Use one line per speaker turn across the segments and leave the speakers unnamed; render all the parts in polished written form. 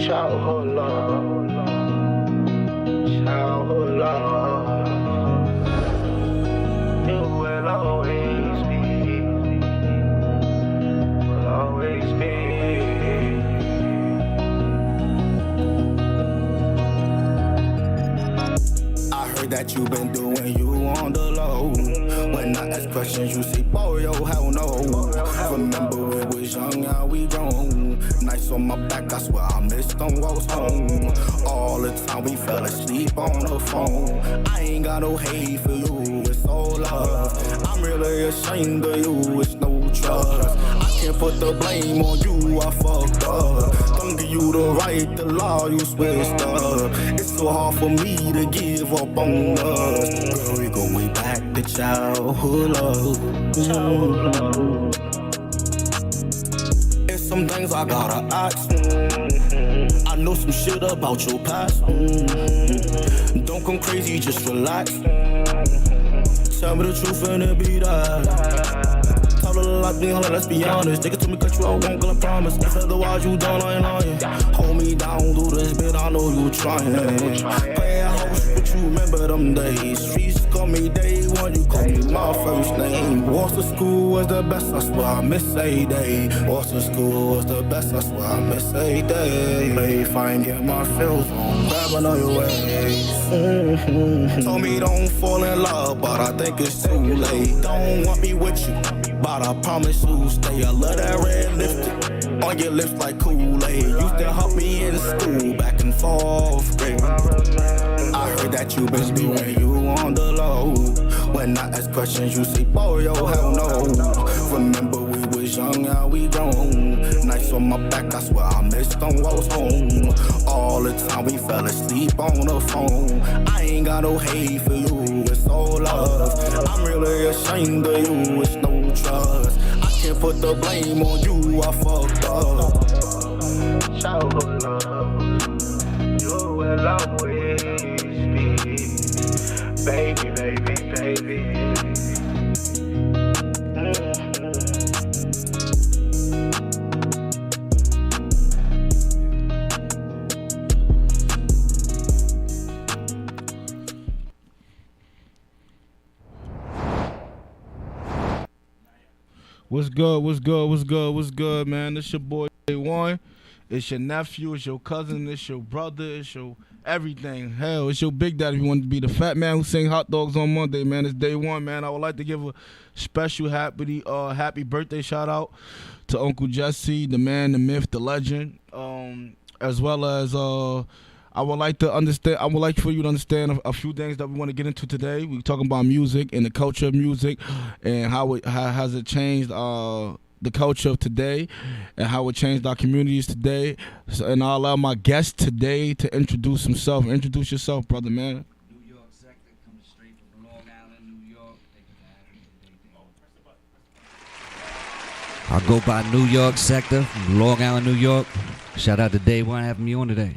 Childhood love, childhood love. You will always be, will always be.
I heard that you been doing you on the low. When I ask questions, you say, boy, yo, hell no. Remember we was young, now we grown. Nights on my back, I swear I missed them walks home. All the time we fell asleep on the phone. I ain't got no hate for you, it's all love. I'm really ashamed of you, it's no trust. I can't put the blame on you, I fucked up. Don't give you the right to lie, you switched up. It's so hard for me to give up on us. Girl, we go way back to childhood love. It's some things I gotta ask. I know some shit about your past. Don't come crazy, just relax. Tell me the truth and it be that. Tell her like me, let's be honest. Take it to me, cut you out, won't gonna promise. If otherwise you done, I ain't lying. Hold me down, do this bit, I know you trying. Play a house, but you remember them days. Streets call me day one, you call me my first name. Walks to school was the best, I swear I miss a day. Walks to school was the best, I swear I miss a day. If I ain't get my feels on, grab another way. Told me don't fall in love, but I think it's too late. Don't want me with you, but I promise you stay. I love that red lipstick on your lips like Kool-Aid. Used to help me in school back in 4th grade. I heard that you been doing you on the low. When I ask questions, you say, boy, yo, hell no. Remember we was young, now we grown. Nights on my back, I swear I missed them walks home. All the time we fell asleep on the phone. I ain't got no hate for you, it's all love. I'm really ashamed of you, it's no trust. I can't put the blame on you, I fucked up.
Childhood love, you will always be, baby, baby, baby.
What's good, what's good, what's good, what's good, man? It's your boy Day One. It's your nephew, it's your cousin, it's your brother, it's your everything. Hell, it's your big daddy. You want to be the fat man who sing hot dogs on Monday, man. It's Day One, man. I would like to give a special happy birthday shout out to Uncle Jesse, the man, the myth, the legend. As well as I would like for you to understand a few things that we want to get into today. We're talking about music and the culture of music and how has it changed the culture of today and how it changed our communities today. And I'll allow my guest today to introduce himself. Introduce yourself, brother, man.
New York sector, coming straight from Long Island, New York. I go by New York sector, from Long Island, New York. Shout out to Day One having me on today.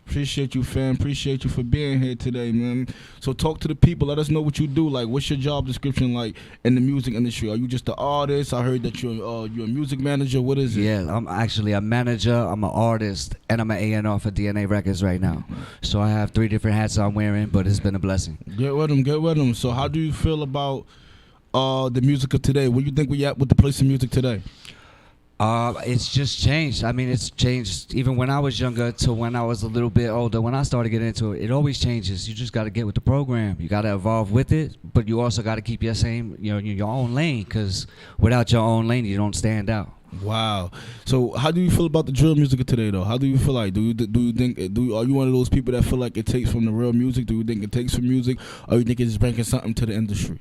Appreciate you, fam. Appreciate you for being here today, man. So talk to the people. Let us know what you do. Like, what's your job description like in the music industry? Are you just an artist? I heard that you're a music manager. What is it?
Yeah, I'm actually a manager. I'm an artist, and I'm an A&R for DNA Records right now. So I have 3 different hats I'm wearing, but it's been a blessing.
Get with them. So how do you feel about the music of today? Where you think we at with the place of music today?
It's just changed. I mean, it's changed even when I was younger to when I was a little bit older. When I started getting into it, it always changes. You just got to get with the program. You got to evolve with it, but you also got to keep your your own lane, because without your own lane, you don't stand out.
Wow. So how do you feel about the drill music of today, though? How do you feel like? Do you think are you one of those people that feel like it takes from the real music? Do you think it takes from music, or you think it's bringing something to the industry?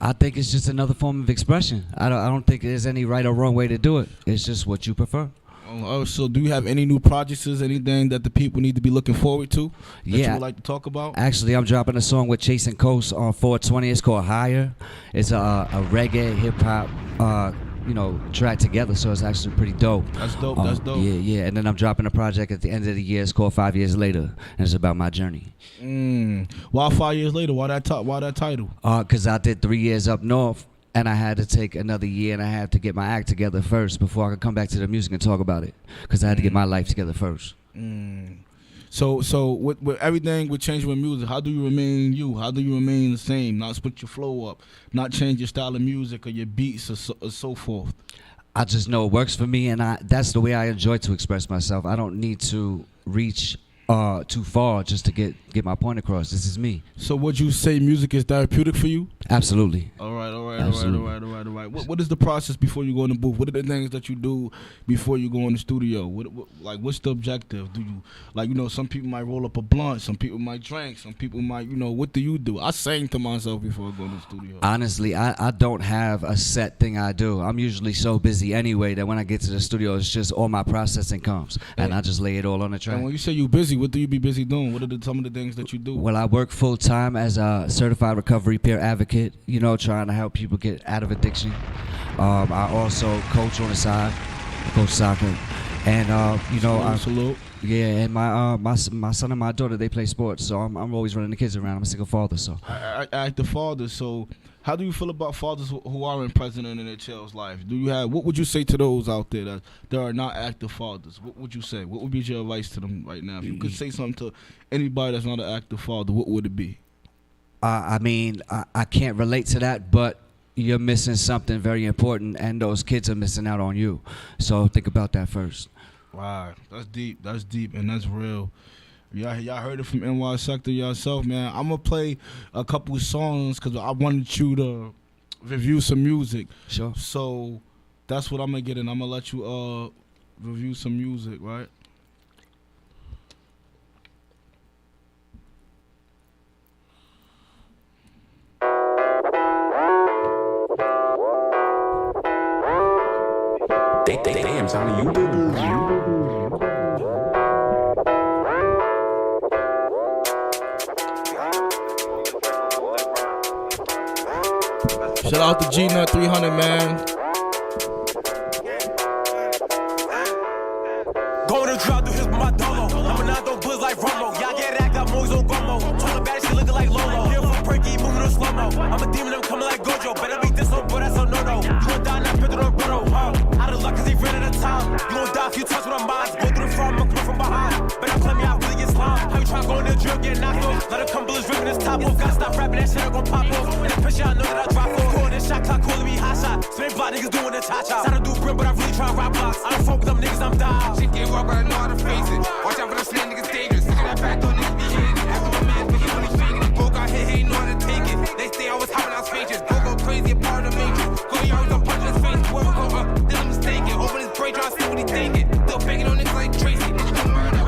I think it's just another form of expression. I don't think there's any right or wrong way to do it. It's just what you prefer.
Oh, so do you have any new projects, anything that the people need to be looking forward to that you would like to talk about?
Actually, I'm dropping a song with Chase and Coast on 420. It's called Higher. It's a reggae, hip-hop, track together, so it's actually pretty dope.
That's dope. That's dope.
Yeah. And then I'm dropping a project at the end of the year. It's called 5 Years Later, and it's about my journey.
Why 5 years later? Why that title?
Because I did 3 years up north, and I had to take another year, and I had to get my act together first before I could come back to the music and talk about it. Because I had to get my life together first.
So with everything with changing with music, how do you remain you? How do you remain the same? Not split your flow up, not change your style of music or your beats or so forth.
I just know it works for me, and that's the way I enjoy to express myself. I don't need to reach too far just to get my point across. This is me.
So would you say music is therapeutic for you?
Absolutely.
All right.
Absolutely.
All right. What is the process before you go in the booth? What are the things that you do before you go in the studio? What's the objective? Do you some people might roll up a blunt, some people might drink, some people might what do you do? I sing to myself before I go in the studio.
Honestly, I don't have a set thing I do. I'm usually so busy anyway that when I get to the studio, it's just all my processing comes, and I just lay it all on the track.
And when you say you busy, what do you be busy doing? What are some of the things that you do?
Well, I work full time as a certified recovery peer advocate, trying to help people get out of addiction. I also coach on the side, coach soccer, and
Salute.
yeah, and my son and my daughter, they play sports, so I'm always running the kids around. I'm a single father, so.
I active father. So, how do you feel about fathers who aren't present in their child's life? What would you say to those out there that are not active fathers? What would you say? What would be your advice to them right now? If you could say something to anybody that's not an active father, what would it be?
I mean, I can't relate to that, but you're missing something very important, and those kids are missing out on you. So think about that first.
Wow, that's deep, and that's real. Y'all heard it from NY Sector yourself, man. I'm gonna play a couple songs because I wanted you to review some music.
Sure.
So that's what I'm gonna get in. I'm gonna let you review some music, right?
Damn, Johnny, you do.
Shout out to G-Nut 300, man.
Going to drop the hits with my dolo. I'm a non buzz like Romo. Y'all get act up, moves on Gomo. Told bad she looking like Lolo. Here for Perky, moving on slow-mo. I'm a demon, I'm coming like Gojo. Better be this one, but that's a no-no. You gon' die, not Pedro Roto. Out of luck, cause he ran out of time. You gon' die a few times with a mind. Go through the front, I'm come from behind. Better play me out, really get slime. How you tryna go in the drill, get knocked off? Let her come bullets ripping his top off. Gotta stop rapping, that shit ain't gon' pop off. In the picture, I know that I drop off. Calling this shot clock, calling me hot shot. So they block niggas doing the cha-cha. I don't do brim, but I really tryna rock blocks. I don't fuck with them niggas, I'm down.
Shit get rough, but I know how to face it. Watch out for the snake, niggas dangerous. Look at that back door, niggas be hitting it. After my man, but he only faking it. Broke out here, he ain't know how to take it. They stay always hopping out spacious. Go crazy, a part of the matrix. Go yards, don't punch in his face. Whoever go up, then I'm mistaken. Open his brain, trying to see what he thinking. Still banging on niggas like Tracy. Niggas gon' murder,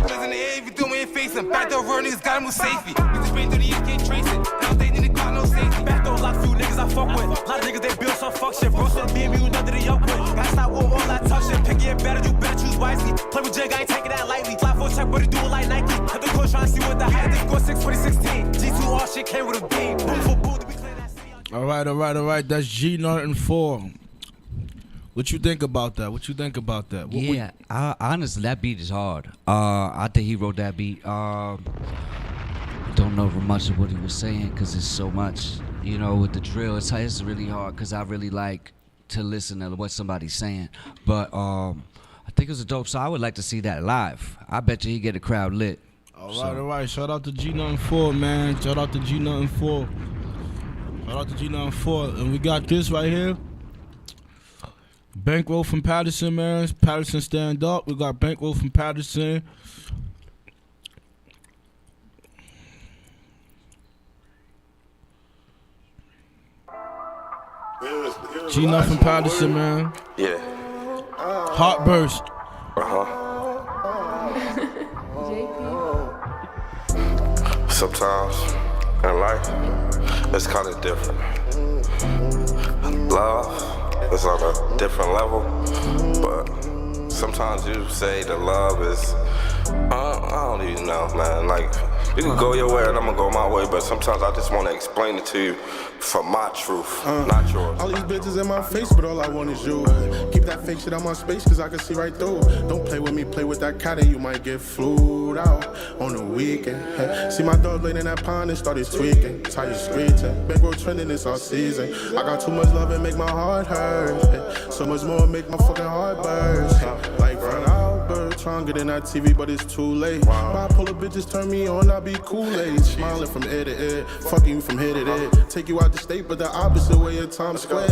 cause in the air, if you do me and face him. Back door, niggas gotta move safely. We just been through the years, can't trace it. Now they need to call no safety.
Back door, lot few niggas I fuck with. Lot of niggas they build some fuck shit. Bro, should be me, nothing to yuck with. Gotta stop with all that tough shit. Pick it better, you better choose wisely. Play with Jig, I ain't taking that lightly. Fly for a check, but he do it like Nike. At the coach trying to see what the height. They score 6 2016. G2 all shit came with a beam. Boom for boom, we clear that C.
All right. That's G-Nut and 4. What you think about that?
Honestly, that beat is hard. I think he wrote that beat. Don't know much of what he was saying because it's so much. With the drill, it's really hard because I really like to listen to what somebody's saying. But I think it's a dope song. I would like to see that live. I bet you he get a crowd lit.
All right. Shout out to G-Nut and 4, man. Shout out to G-Nut and 4. And we got this right here. Bankroll from Patterson, man. Patterson stand up. We got Bankroll from Patterson. G-Nut from Patterson, man.
Yeah.
Heartburst.
Sometimes in life, it's kind of different. Love is on a different level, but sometimes you say the love is, I don't even know, man. Like, you can go your way and I'm gonna go my way, but sometimes I just wanna explain it to you from my truth, not yours.
All these bitches in my face, but all I want is you. Keep that fake shit out my space, cause I can see right through. Don't play with me, play with that cat and you might get flued out on the weekend. Hey, see my dog laying in that pond and started tweaking. Tired screeching, bankroll trending this all season. I got too much love and make my heart hurt. Hey, so much more make my fucking heart burst. Like Ron Albert, trying to get in that TV, but it's too late. Bipolar bitches turn me on, I be Kool-Aid. Smiling from ear to ear, fucking you from here to there. Take you out the state, but the opposite way of Times Square.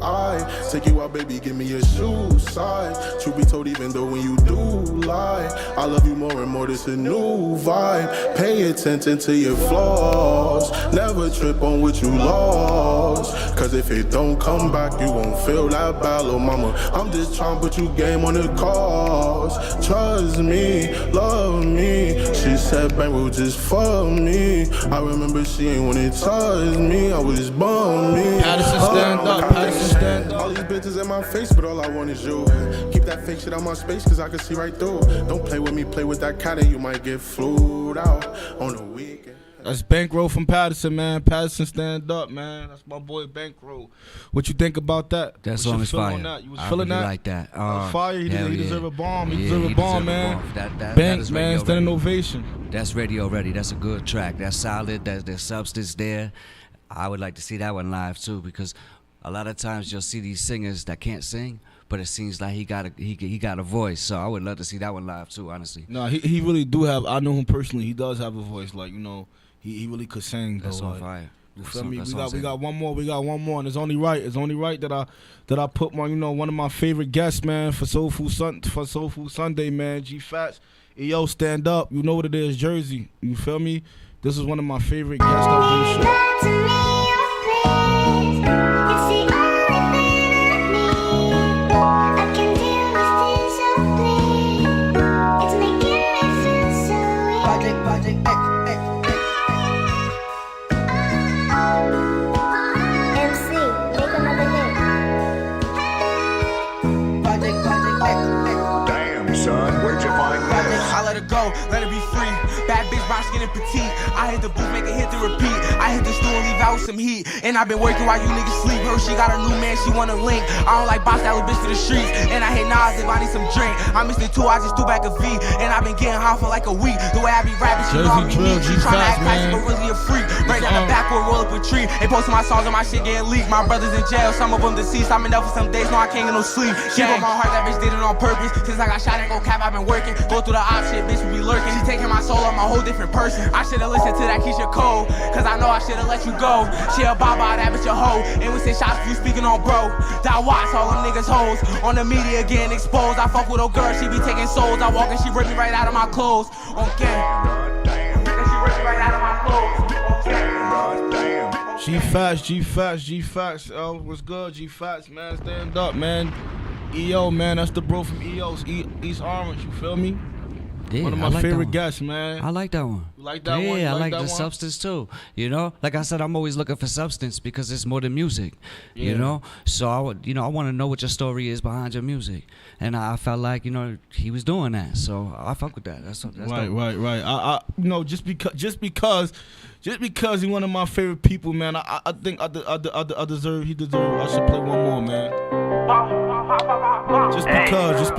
I take you out, baby, give me your shoe size. Truth be told, even though when you do lie, I love you more and more, this a new vibe. Pay attention to your flaws, never trip on what you lost. Cause if it don't come back, you won't feel that bad, little mama. I'm just trying to put you game on the cause. Trust me, love me. She said bankroll just for me. I remember she ain't wanna touch me, I was bummed me.
Patterson, stand up, Patterson, stand up.
All these bitches in my face, but all I want is you. Keep that fake shit out my space, cause I can see right through. Don't play with me, play with that cat and you might get flued out on the weekend.
That's Bankroll from Patterson, man. Patterson, stand up, man. That's my boy Bankroll. What you think about that?
That song is fire.
You was
I
feeling
really
that?
like that.
Fire. He deserve a bomb. He
Yeah,
deserve a bomb, man. Banks, man. Standing ovation.
That's radio ready. That's a good track. That's solid. There's substance there. I would like to see that one live too, because a lot of times you'll see these singers that can't sing, but it seems like he got a voice. So I would love to see that one live too, honestly.
No, he really do have. I know him personally. He does have a voice. Like, you know, he really could sing.
That's
though,
on
like,
fire.
You feel me? We got one more. We got one more, and it's only right. It's only right that I put one of my favorite guests, man, for Soul Food Sunday, man. G Fats, yo, stand up. You know what it is, Jersey. You feel me? This is one of my favorite guests on the show.
Let it be free. Bad bitch, brown skin and petite. I hit the booth, make a hit to repeat. I hit the stool and leave out with some heat. And I've been working while you niggas sleep. Her, she got a new man, she wanna link. I don't like boss that little bitch to the streets. And I hate Nas if I need some drink. I missed it too, I just threw back a V. And I've been getting high for like a week. The way I be rapping, she know me neat. She tryna act classy, but really a freak. Right down the backward, roll up a tree. They posting my songs and my shit getting leaked. My brother's in jail, some of them deceased. I'm in there for some days, no I can't get no sleep. She broke my heart, that bitch did it on purpose. Since I got shot and go cap, I've been working. Go through the op shit, bitch, we be lurking. She taking my soul, I'm a whole different person. I should've listened to that Keisha Cole, cause I know I should've let you go. She a baba, that bitch a hoe. And we say shots for you speaking on bro. That watch all them niggas hoes. On the media getting exposed. I fuck with a girl, she be taking souls. I walk and she rip me right out of my clothes. Okay. And she rip me right out of my clothes. Okay.
G Fats. Oh, what's good, G Fats, man? Stand up, man. EO, man. That's the bro from EO's East Orange. You feel me?
Yeah,
one of my favorite guests, man.
I like that one.
You like that one?
Yeah, I like the
one?
substance too. You know, like I said, I'm always looking for substance because it's more than music.
Yeah.
You know, so I want to know what your story is behind your music, and I felt like he was doing that, so I fuck with that. That's
right,
dope.
right. I just because he's one of my favorite people, man. I think I deserve. He deserves. I should play one more, man. Just because.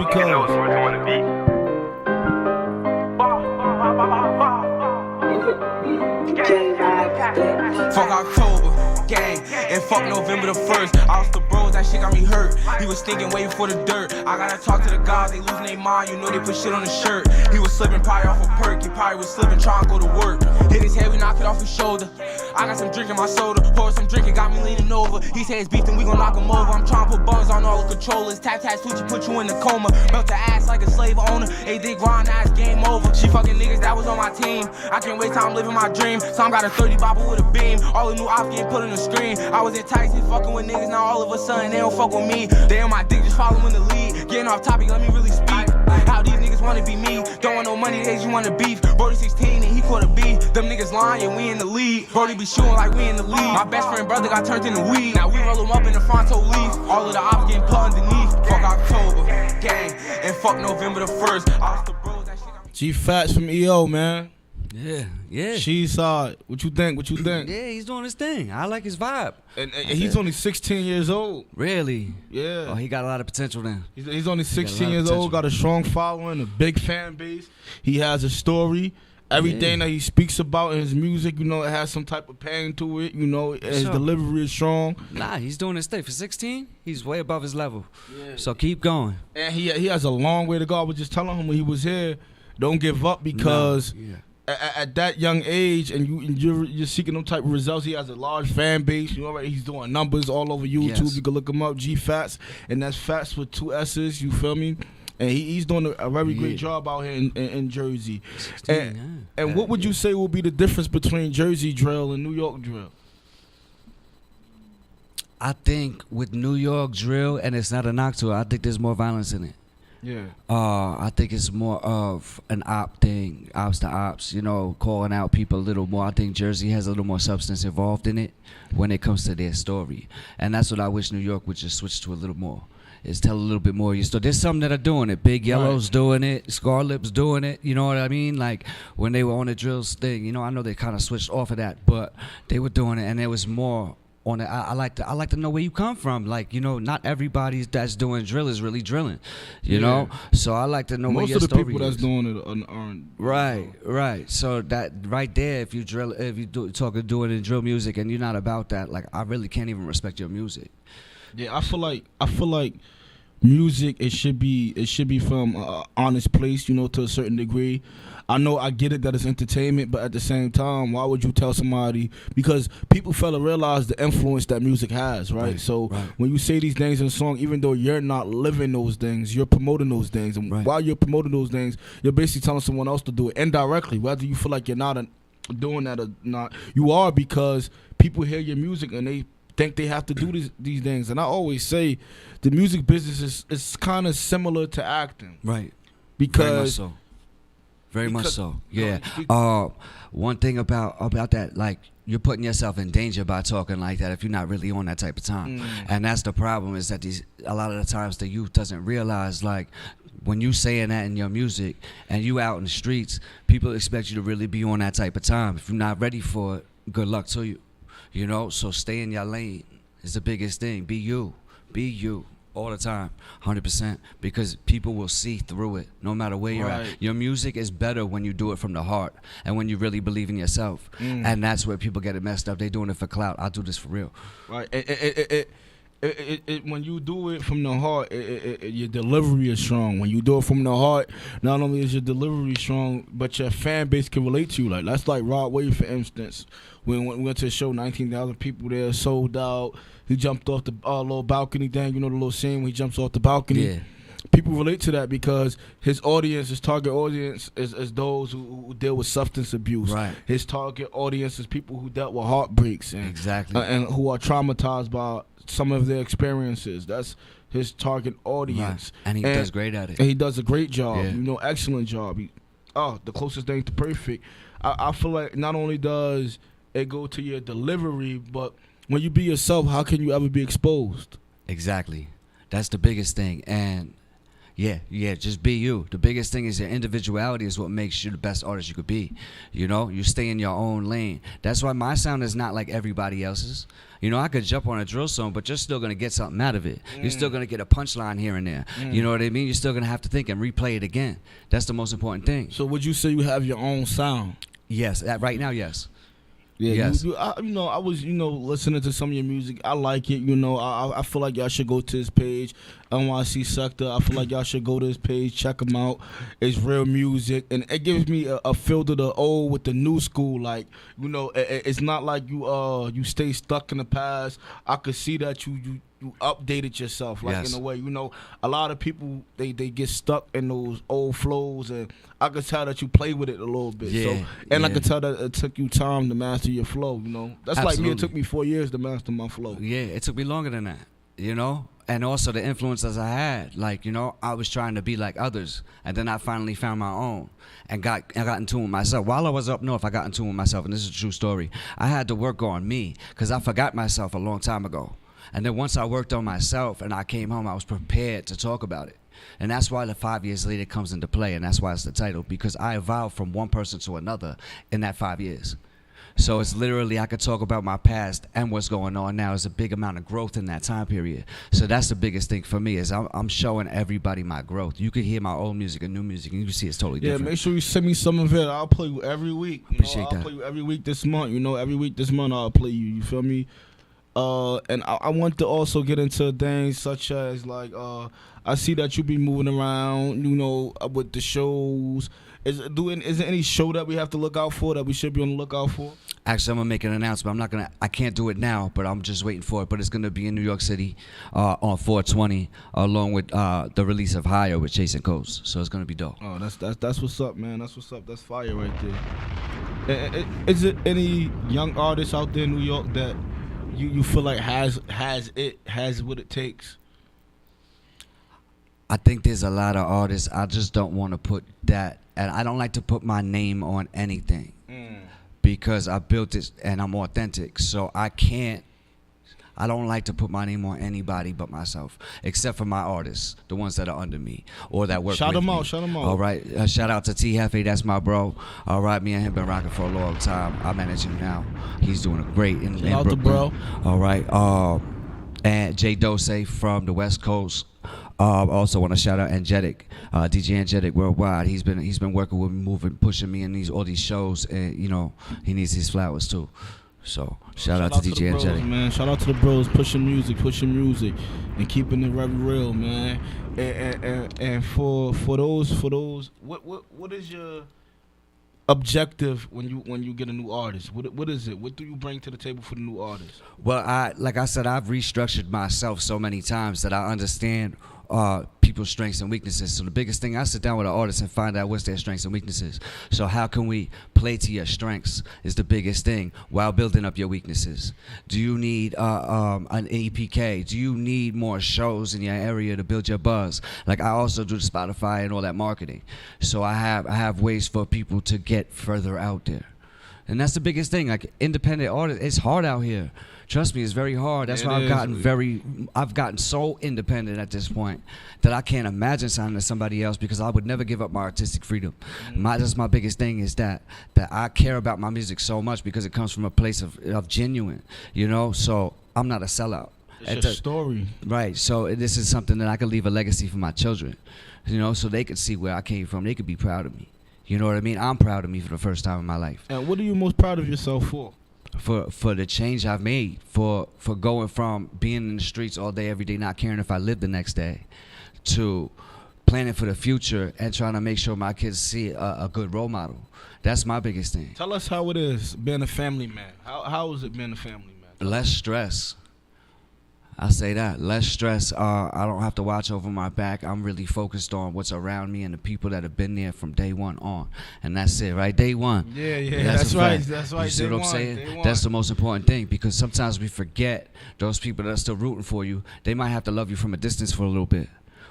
Fuck October, gang, and fuck November the 1st. I was the bros, that shit got me hurt. He was thinking way before the dirt. I gotta talk to the guys, they losing their mind. You know they put shit on the shirt. He was slipping probably off a perk. He probably was slipping trying to go to work. Hit his head, we knock it off his shoulder. I got some drink in my soda. Pour some drink, it got me leaning over. He said it's beef, then we gon' knock him over. I'm trying to put buns on all the controllers. Tap, switch, put you in the coma. Belt the ass like a slave owner. They dig grind ass, game over. She fucking niggas that was on my team. I can't wait till I'm living my dream. Some got a 30 bobble with a beam. All the new ops getting put on the screen. I was in Tyson fucking with niggas, now all of a sudden they don't fuck with me. They on my dick just following the lead. Getting off topic, let me really speak. How these niggas wanna be me. Don't want no money, they just wanna beef. Brody 16 and he caught a B. Them niggas lying, we in the lead. Brody be shooting like we in the lead. My best friend brother got turned into weed. Now we roll him up in the fronto leaf. All of the ops getting put underneath. Fuck October, gang, and fuck November the 1st. I was the bros, that shit got me.
G Fats from EO, man.
Yeah.
She saw it. What you think?
Yeah, he's doing his thing. I like his vibe.
And he's only 16 years old.
Really?
Yeah.
Oh, he got a lot of potential then.
He's only 16 years old, got a strong following, a big fan base. He has a story. Everything that he speaks about in his music, you know, it has some type of pain to it. You know, his
Sure.
delivery is strong,
Nah, he's doing his thing. For 16, he's way above his level. So keep going.
and he has a long way to go. I was just telling him when he was here, don't give up because.
No, yeah.
At that young age, and you're seeking them type of results. He has a large fan base. You know, right? He's doing numbers all over YouTube.
Yes.
You can look him up, G Fats, and that's Fats with 2 S's. You feel me? And he's doing a very great job out here in Jersey.
16,
And what would you say will be the difference between Jersey drill and New York drill?
I think with New York drill, and it's not a knock to it, I think there's more violence in it.
Yeah.
I think it's more of an op thing, ops to ops, you know, calling out people a little more. I think Jersey has a little more substance involved in it when it comes to their story. And that's what I wish New York would just switch to a little more, is tell a little bit more of your story. There's some that are doing it. Big Yellow's doing it. Scarlip's doing it. You know what I mean? Like when they were on the drills thing, you know, I know they kind of switched off of that, but they were doing it and there was more on it. I like to know where you come from. Like, you know, not everybody that's doing drill is really drilling. You know? So I like to know where
Most
your
of the
story
people
is.
that's doing it aren't.
Right. So that right there, if you doing in drill music and you're not about that, like I really can't even respect your music.
Yeah, I feel like music, it should be from an honest place, you know, to a certain degree. I know I get it that it's entertainment, but at the same time, why would you tell somebody? Because people fail to realize the influence that music has, right? So when you say these things in a song, even though you're not living those things, you're promoting those things. And while you're promoting those things, you're basically telling someone else to do it indirectly, whether you feel like you're not doing that or not. You are, because people hear your music and they think they have to do these things. And I always say the music business is kind of similar to acting.
Right.
Because
Very much so. Yeah. One thing about that, like, you're putting yourself in danger by talking like that if you're not really on that type of time. And that's the problem, is that a lot of the times the youth doesn't realize, like, when you saying that in your music and you out in the streets, people expect you to really be on that type of time. If you're not ready for it, good luck to you. You know, so stay in your lane is the biggest thing. Be you all the time, 100%, because people will see through it no matter where you're at. Your music is better when you do it from the heart and when you really believe in yourself. And that's where people get it messed up. They doing it for clout. I do this for real.
Right. When you do it from the heart, your delivery is strong. When you do it from the heart, not only is your delivery strong, but your fan base can relate to you. Like, that's like Rod Wave, for instance. When we went to a show, 19,000 people there, sold out. He jumped off the little balcony thing. You know the little scene when he jumps off the balcony?
Yeah.
People relate to that because his audience, his target audience is those who deal with substance abuse.
Right.
His target audience is people who dealt with heartbreaks and who are traumatized by some of their experiences. That's his target audience.
Right. And he does great at it.
And he does a great job.
Yeah.
You know, excellent job. The closest thing to perfect. I feel like not only does it go to your delivery, but when you be yourself, how can you ever be exposed?
Exactly. That's the biggest thing. And yeah, just be you. The biggest thing is your individuality is what makes you the best artist you could be. You know, you stay in your own lane. That's why my sound is not like everybody else's. You know, I could jump on a drill song, but you're still going to get something out of it. You're still going to get a punchline here and there. You know what I mean? You're still going to have to think and replay it again. That's the most important thing.
So would you say you have your own sound?
Yes. Right now, yes.
Yeah,
yes.
I was listening to some of your music. I like it. You know, I feel like y'all should go to his page, NYC Sector. I feel like y'all should go to his page, check him out. It's real music, and it gives me a feel of the old with the new school. Like, you know, it's not like you stay stuck in the past. I could see that you updated yourself, like, in a way. You know, a lot of people they get stuck in those old flows, and I could tell that you play with it a little bit. I could tell that it took you time to master your flow. You know, that's
Absolutely.
like me. It took me 4 years to master my flow.
Yeah, it took me longer than that. You know, and also the influences I had. Like, you know, I was trying to be like others, and then I finally found my own and got in tune with myself. While I was up north, I got in tune with myself, and this is a true story. I had to work on me because I forgot myself a long time ago. And then once I worked on myself and I came home, I was prepared to talk about it. And that's why the 5 years later comes into play, and that's why it's the title, because I evolved from one person to another in that 5 years. So it's literally I could talk about my past and what's going on now. There's a big amount of growth in that time period. So that's the biggest thing for me is I'm showing everybody my growth. You could hear my old music and new music and you see it's totally different.
Yeah, make sure you send me some of it. I'll play you every week.
Appreciate that.
I'll play you every week this month. Every week this month I'll play you. You feel me? And I want to also get into things such as like I see that you be moving around, with the shows. Is there any show that we have to look out for that we should be on the lookout for?
Actually, I'm gonna make an announcement. I can't do it now, but I'm just waiting for it. But it's gonna be in New York City on 420, along with the release of Higher with Chasing Coast. So it's gonna be dope.
Oh, that's what's up, man. That's what's up. That's fire right there. Is it any young artists out there in New York that you feel like has what it takes?
I think there's a lot of artists. I just don't want to put that, and I don't like to put my name on anything because I built it and I'm authentic. So I don't like to put my name on anybody but myself, except for my artists, the ones that are under me or that work with me.
Shout them out.
All right. Shout out to T Hefe, that's my bro. All right, me and him been rocking for a long time. I manage him now. He's doing great in
Shout out
Brooklyn.
to bro.
All right. And Jay Dose from the West Coast. Also want to shout out Angelic, DJ Angelic Worldwide. He's been working with me, pushing me in all these shows, and he needs his flowers too. So shout out to DJ
bros,
Angelic,
man. Shout out to the bros pushing music, and keeping it very real, man. And for those, what is your objective when you get a new artist? What is it? What do you bring to the table for the new artist?
Well, like I said, I've restructured myself so many times that I understand people's strengths and weaknesses. So the biggest thing, I sit down with an artist and find out what's their strengths and weaknesses. So how can we play to your strengths is the biggest thing while building up your weaknesses. Do you need an EPK? Do you need more shows in your area to build your buzz? Like I also do Spotify and all that marketing. So I have ways for people to get further out there. And that's the biggest thing. Like independent artists, it's hard out here. Trust me, it's very hard. That's why I've gotten so independent at this point that I can't imagine signing to somebody else because I would never give up my artistic freedom. That's my biggest thing is that I care about my music so much because it comes from a place of genuine, so I'm not a sellout.
It's your story.
Right, so this is something that I could leave a legacy for my children, so they could see where I came from. They could be proud of me. You know what I mean? I'm proud of me for the first time in my life.
And what are you most proud of yourself for?
For the change I've made, for going from being in the streets all day, every day, not caring if I live the next day, to planning for the future and trying to make sure my kids see a good role model. That's my biggest thing.
Tell us how it is being a family man. How is it being a family man?
Less stress. I say that. Less stress. I don't have to watch over my back. I'm really focused on what's around me and the people that have been there from day one on. And that's it, right? Day one.
Yeah. That's right. That's right.
You see what I'm saying? That's the most important thing because sometimes we forget those people that are still rooting for you. They might have to love you from a distance for a little bit.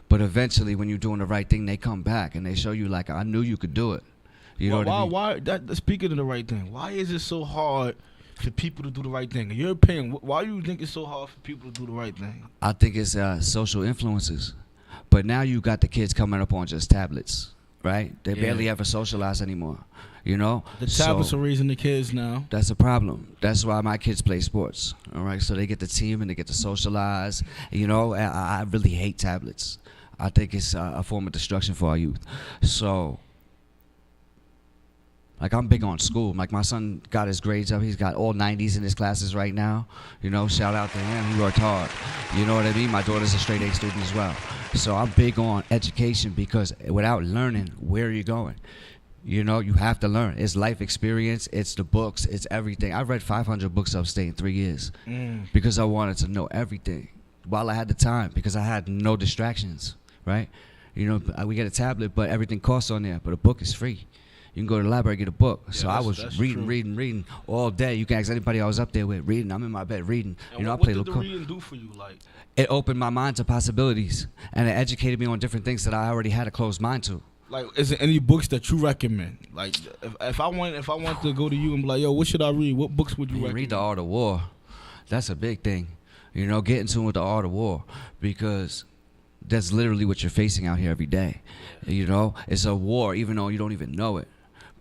But eventually, when you're doing the right thing, they come back and they show you, like, I knew you could do it. You know what I mean?
Speaking of the right thing, why is it so hard for people to do the right thing? In your opinion, why do you think it's so hard for people to do the right thing?
I think it's social influences. But now you got the kids coming up on just tablets, right? They barely ever socialize anymore, The
tablets are raising the kids now.
That's a problem. That's why my kids play sports, all right? So they get the team and they get to socialize. I really hate tablets. I think it's a form of destruction for our youth. So... like, I'm big on school. Like, my son got his grades up. He's got all 90s in his classes right now. Shout out to him. He worked hard. You know what I mean? My daughter's a straight A student as well. So I'm big on education because without learning, where are you going? You have to learn. It's life experience. It's the books. It's everything. I've read 500 books upstate in 3 years because I wanted to know everything while I had the time because I had no distractions, right? We get a tablet, but everything costs on there. But a book is free. You can go to the library and get a book. Yeah, so I was reading all day. You can ask anybody I was up there with reading. I'm in my bed reading.
And what did the reading do for you? Like,
it opened my mind to possibilities, and it educated me on different things that I already had a closed mind to.
Like, is there any books that you recommend? Like, if I want to go to you and be like, yo, what should I read? What books would you recommend?
Read The Art of War. That's a big thing. Get in tune with The Art of War because that's literally what you're facing out here every day. It's a war, even though you don't even know it.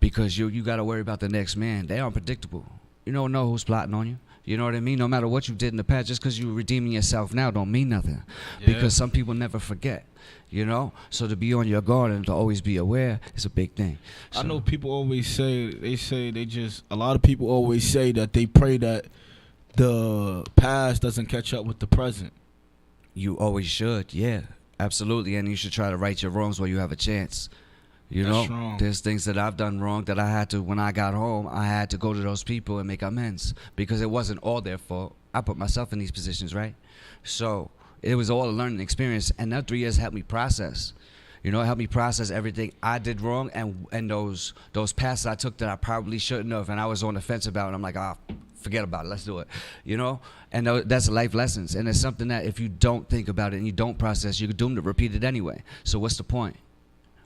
Because you got to worry about the next man. They are unpredictable. You don't know who's plotting on you. You know what I mean? No matter what you did in the past, just because you're redeeming yourself now don't mean nothing.
Yeah.
Because some people never forget, you know? So to be on your guard and to always be aware is a big thing. So,
I know people always say, a lot of people always say that they pray that the past doesn't catch up with the present.
you always should, yeah. Absolutely. And you should try to right your wrongs while you have a chance. You
That's
know,
wrong.
there's things that I've done wrong that I had to, when I got home, I had to go to those people and make amends because it wasn't all their fault. I put myself in these positions, right? So it was all a learning experience, and that 3 years helped me process. You know, it helped me process everything I did wrong and those paths I took that I probably shouldn't have, and I was on the fence about, and I'm like, forget about it, let's do it. You know, and that's life lessons, and it's something that if you don't think about it and you don't process, you're doomed to repeat it anyway. So what's the point?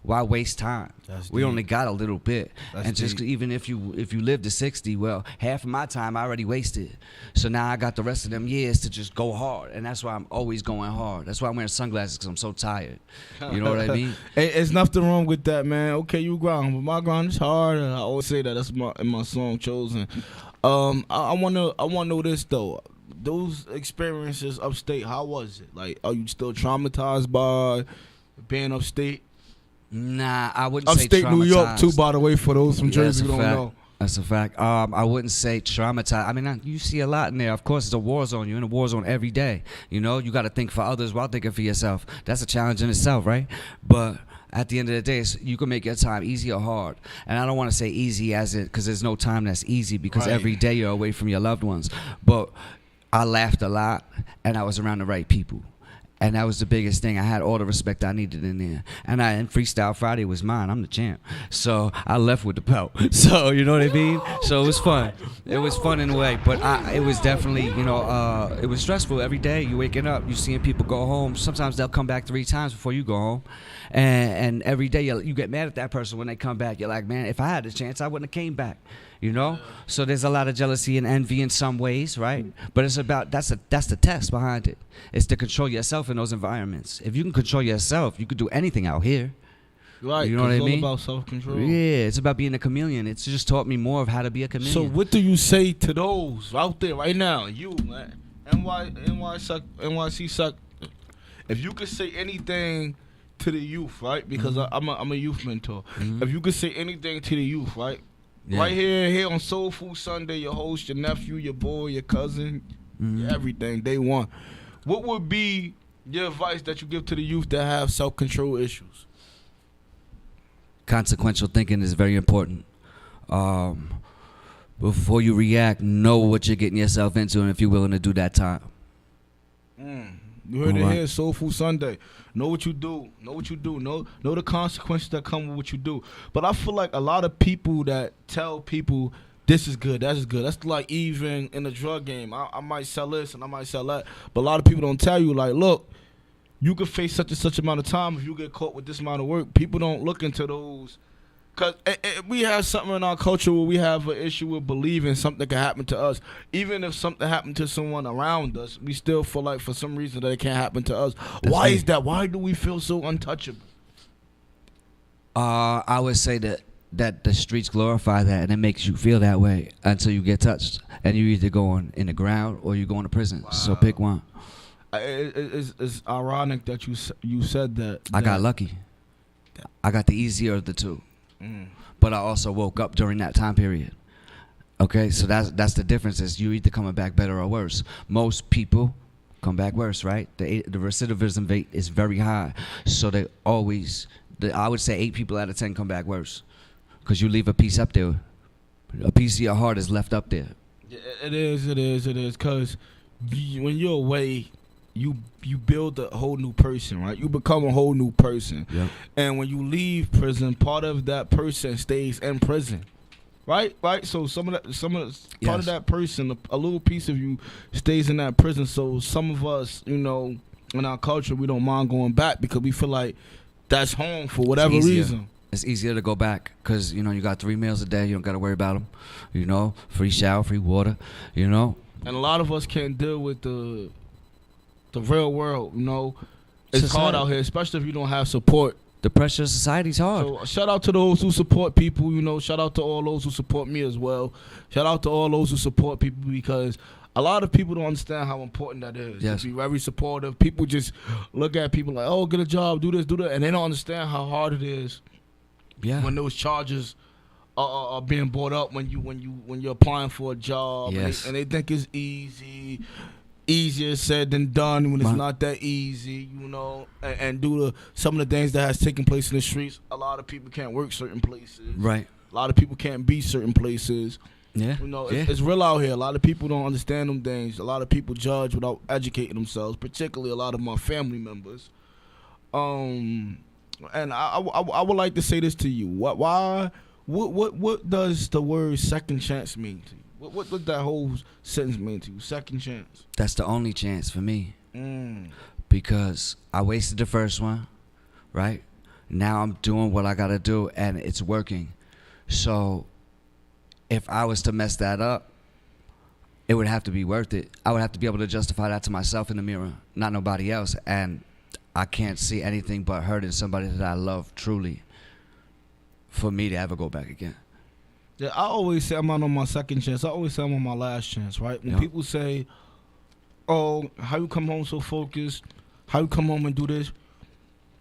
Why waste time?
That's
We
deep.
only got a little bit,
That's
and just
deep.
even if you live to 60, well, half of my time I already wasted. So now I got the rest of them years to just go hard, and that's why I'm always going hard. That's why I'm wearing sunglasses because I'm so tired. You know what I mean?
Hey, it's nothing wrong with that, man. Okay, you grind, but my grind is hard, and I always say that. That's in my song Chosen. I wanna know this though. Those experiences upstate, how was it? Like, are you still traumatized by being upstate?
Nah, I wouldn't say
Upstate New York
traumatized.
too, by the way, for those from
Yeah,
Jersey who
that's a
don't
fact.
know.
That's a fact. I wouldn't say traumatized. I mean, you see a lot in there. Of course, it's a war zone. You're in a war zone every day. You know, you got to think for others while thinking for yourself. That's a challenge in itself, right? But at the end of the day, you can make your time easy or hard. And I don't want to say easy as it, because there's no time that's easy, because
Right.
every day you're away from your loved ones. But I laughed a lot, and I was around the right people. And that was the biggest thing. I had all the respect I needed in there. And Freestyle Friday was mine. I'm the champ. So I left with the belt. So, you know what I mean? So it was fun. It was fun in a way. But it was definitely, you know, it was stressful every day. You waking up, you seeing people go home. Sometimes they'll come back 3 times before you go home. And every day you get mad at that person when they come back. You're like, man, if I had the chance, I wouldn't have came back. You know, so there's a lot of jealousy and envy in some ways, right? But it's about that's the test behind it. It's to control yourself in those environments. If you can control yourself, you could do anything out here.
Right,
You know what I
it's
mean?
all about self-control.
Yeah, it's about being a chameleon. It's just taught me more of how to be a chameleon.
So what do you say to those out there right now? You, man, NYC suck. If you could say anything to the youth, right? Because I'm a youth mentor.
Mhm.
If you could say anything to the youth, right?
Yeah.
Right here on Soul Food Sunday, your host, your nephew, your boy, your cousin,
Mhm.
everything, day one. What would be your advice that you give to the youth that have self-control issues?
Consequential thinking is very important. Before you react, know what you're getting yourself into, and if you're willing to do that time.
You heard it
Alright.
here, Soul Food Sunday. Know what you do. Know what you do. Know the consequences that come with what you do. But I feel like a lot of people that tell people this is good, that is good. That's like even in the drug game. I might sell this and I might sell that. But a lot of people don't tell you, like, look, you could face such and such amount of time if you get caught with this amount of work. People don't look into those. Because we have something in our culture where we have an issue with believing something can happen to us. Even if something happened to someone around us, we still feel like for some reason that it can't happen to us. Why is that? Why do we feel so untouchable?
I would say that the streets glorify that, and it makes you feel that way until you get touched. And you either going in the ground or you going to prison. So pick one.
It's ironic that you said that.
I got lucky. I got the easier of the two. But I also woke up during that time period. Okay, so that's the difference. Is you either coming back better or worse. Most people come back worse, right? The recidivism rate is very high, so they always. I would say 8 people out of 10 come back worse, because you leave a piece up there. A piece of your heart is left up there.
Yeah, it is. Because when you're away, you build a whole new person, right? You become a whole new person.
Yep.
And when you leave prison, part of that person stays in prison. Right? So some of part of that person, a little piece of you stays in that prison. So some of us, you know, in our culture, we don't mind going back because we feel like that's home for whatever reason.
It's easier to go back because, you know, you got 3 meals a day. You don't got to worry about them. You know, free shower, free water, you know.
And a lot of us can't deal with the real world, you know. It's
Society.
hard out here, especially if you don't have support
The pressure of society's hard.
So shout out to those who support people, you know, shout out to all those who support me as well. Shout out to all those who support people, because a lot of people don't understand how important that is.
Yes.
To be very supportive. People just look at people like, oh, get a job, do this, do that, and they don't understand how hard it is
Yeah.
when those charges are being brought up when you're applying for a job.
Yes.
And they think it's easier said than done when it's
Right.
not that easy, you know. And due to some of the things that has taken place in the streets, a lot of people can't work certain places.
Right.
A lot of people can't be certain places.
Yeah.
You know,
Yeah.
it's real out here. A lot of people don't understand them things. A lot of people judge without educating themselves, particularly a lot of my family members. And I would like to say this to you. What does the word second chance mean to you? What does that whole sentence mean to you? Second chance.
That's the only chance for me. Because I wasted the first one, right? Now I'm doing what I gotta do, and it's working. So if I was to mess that up, it would have to be worth it. I would have to be able to justify that to myself in the mirror, not nobody else. And I can't see anything but hurting somebody that I love truly for me to ever go back again.
Yeah, I always say I'm not on my second chance. I always say I'm on my last chance, right? When
Yep.
people say, oh, how you come home so focused? How you come home and do this?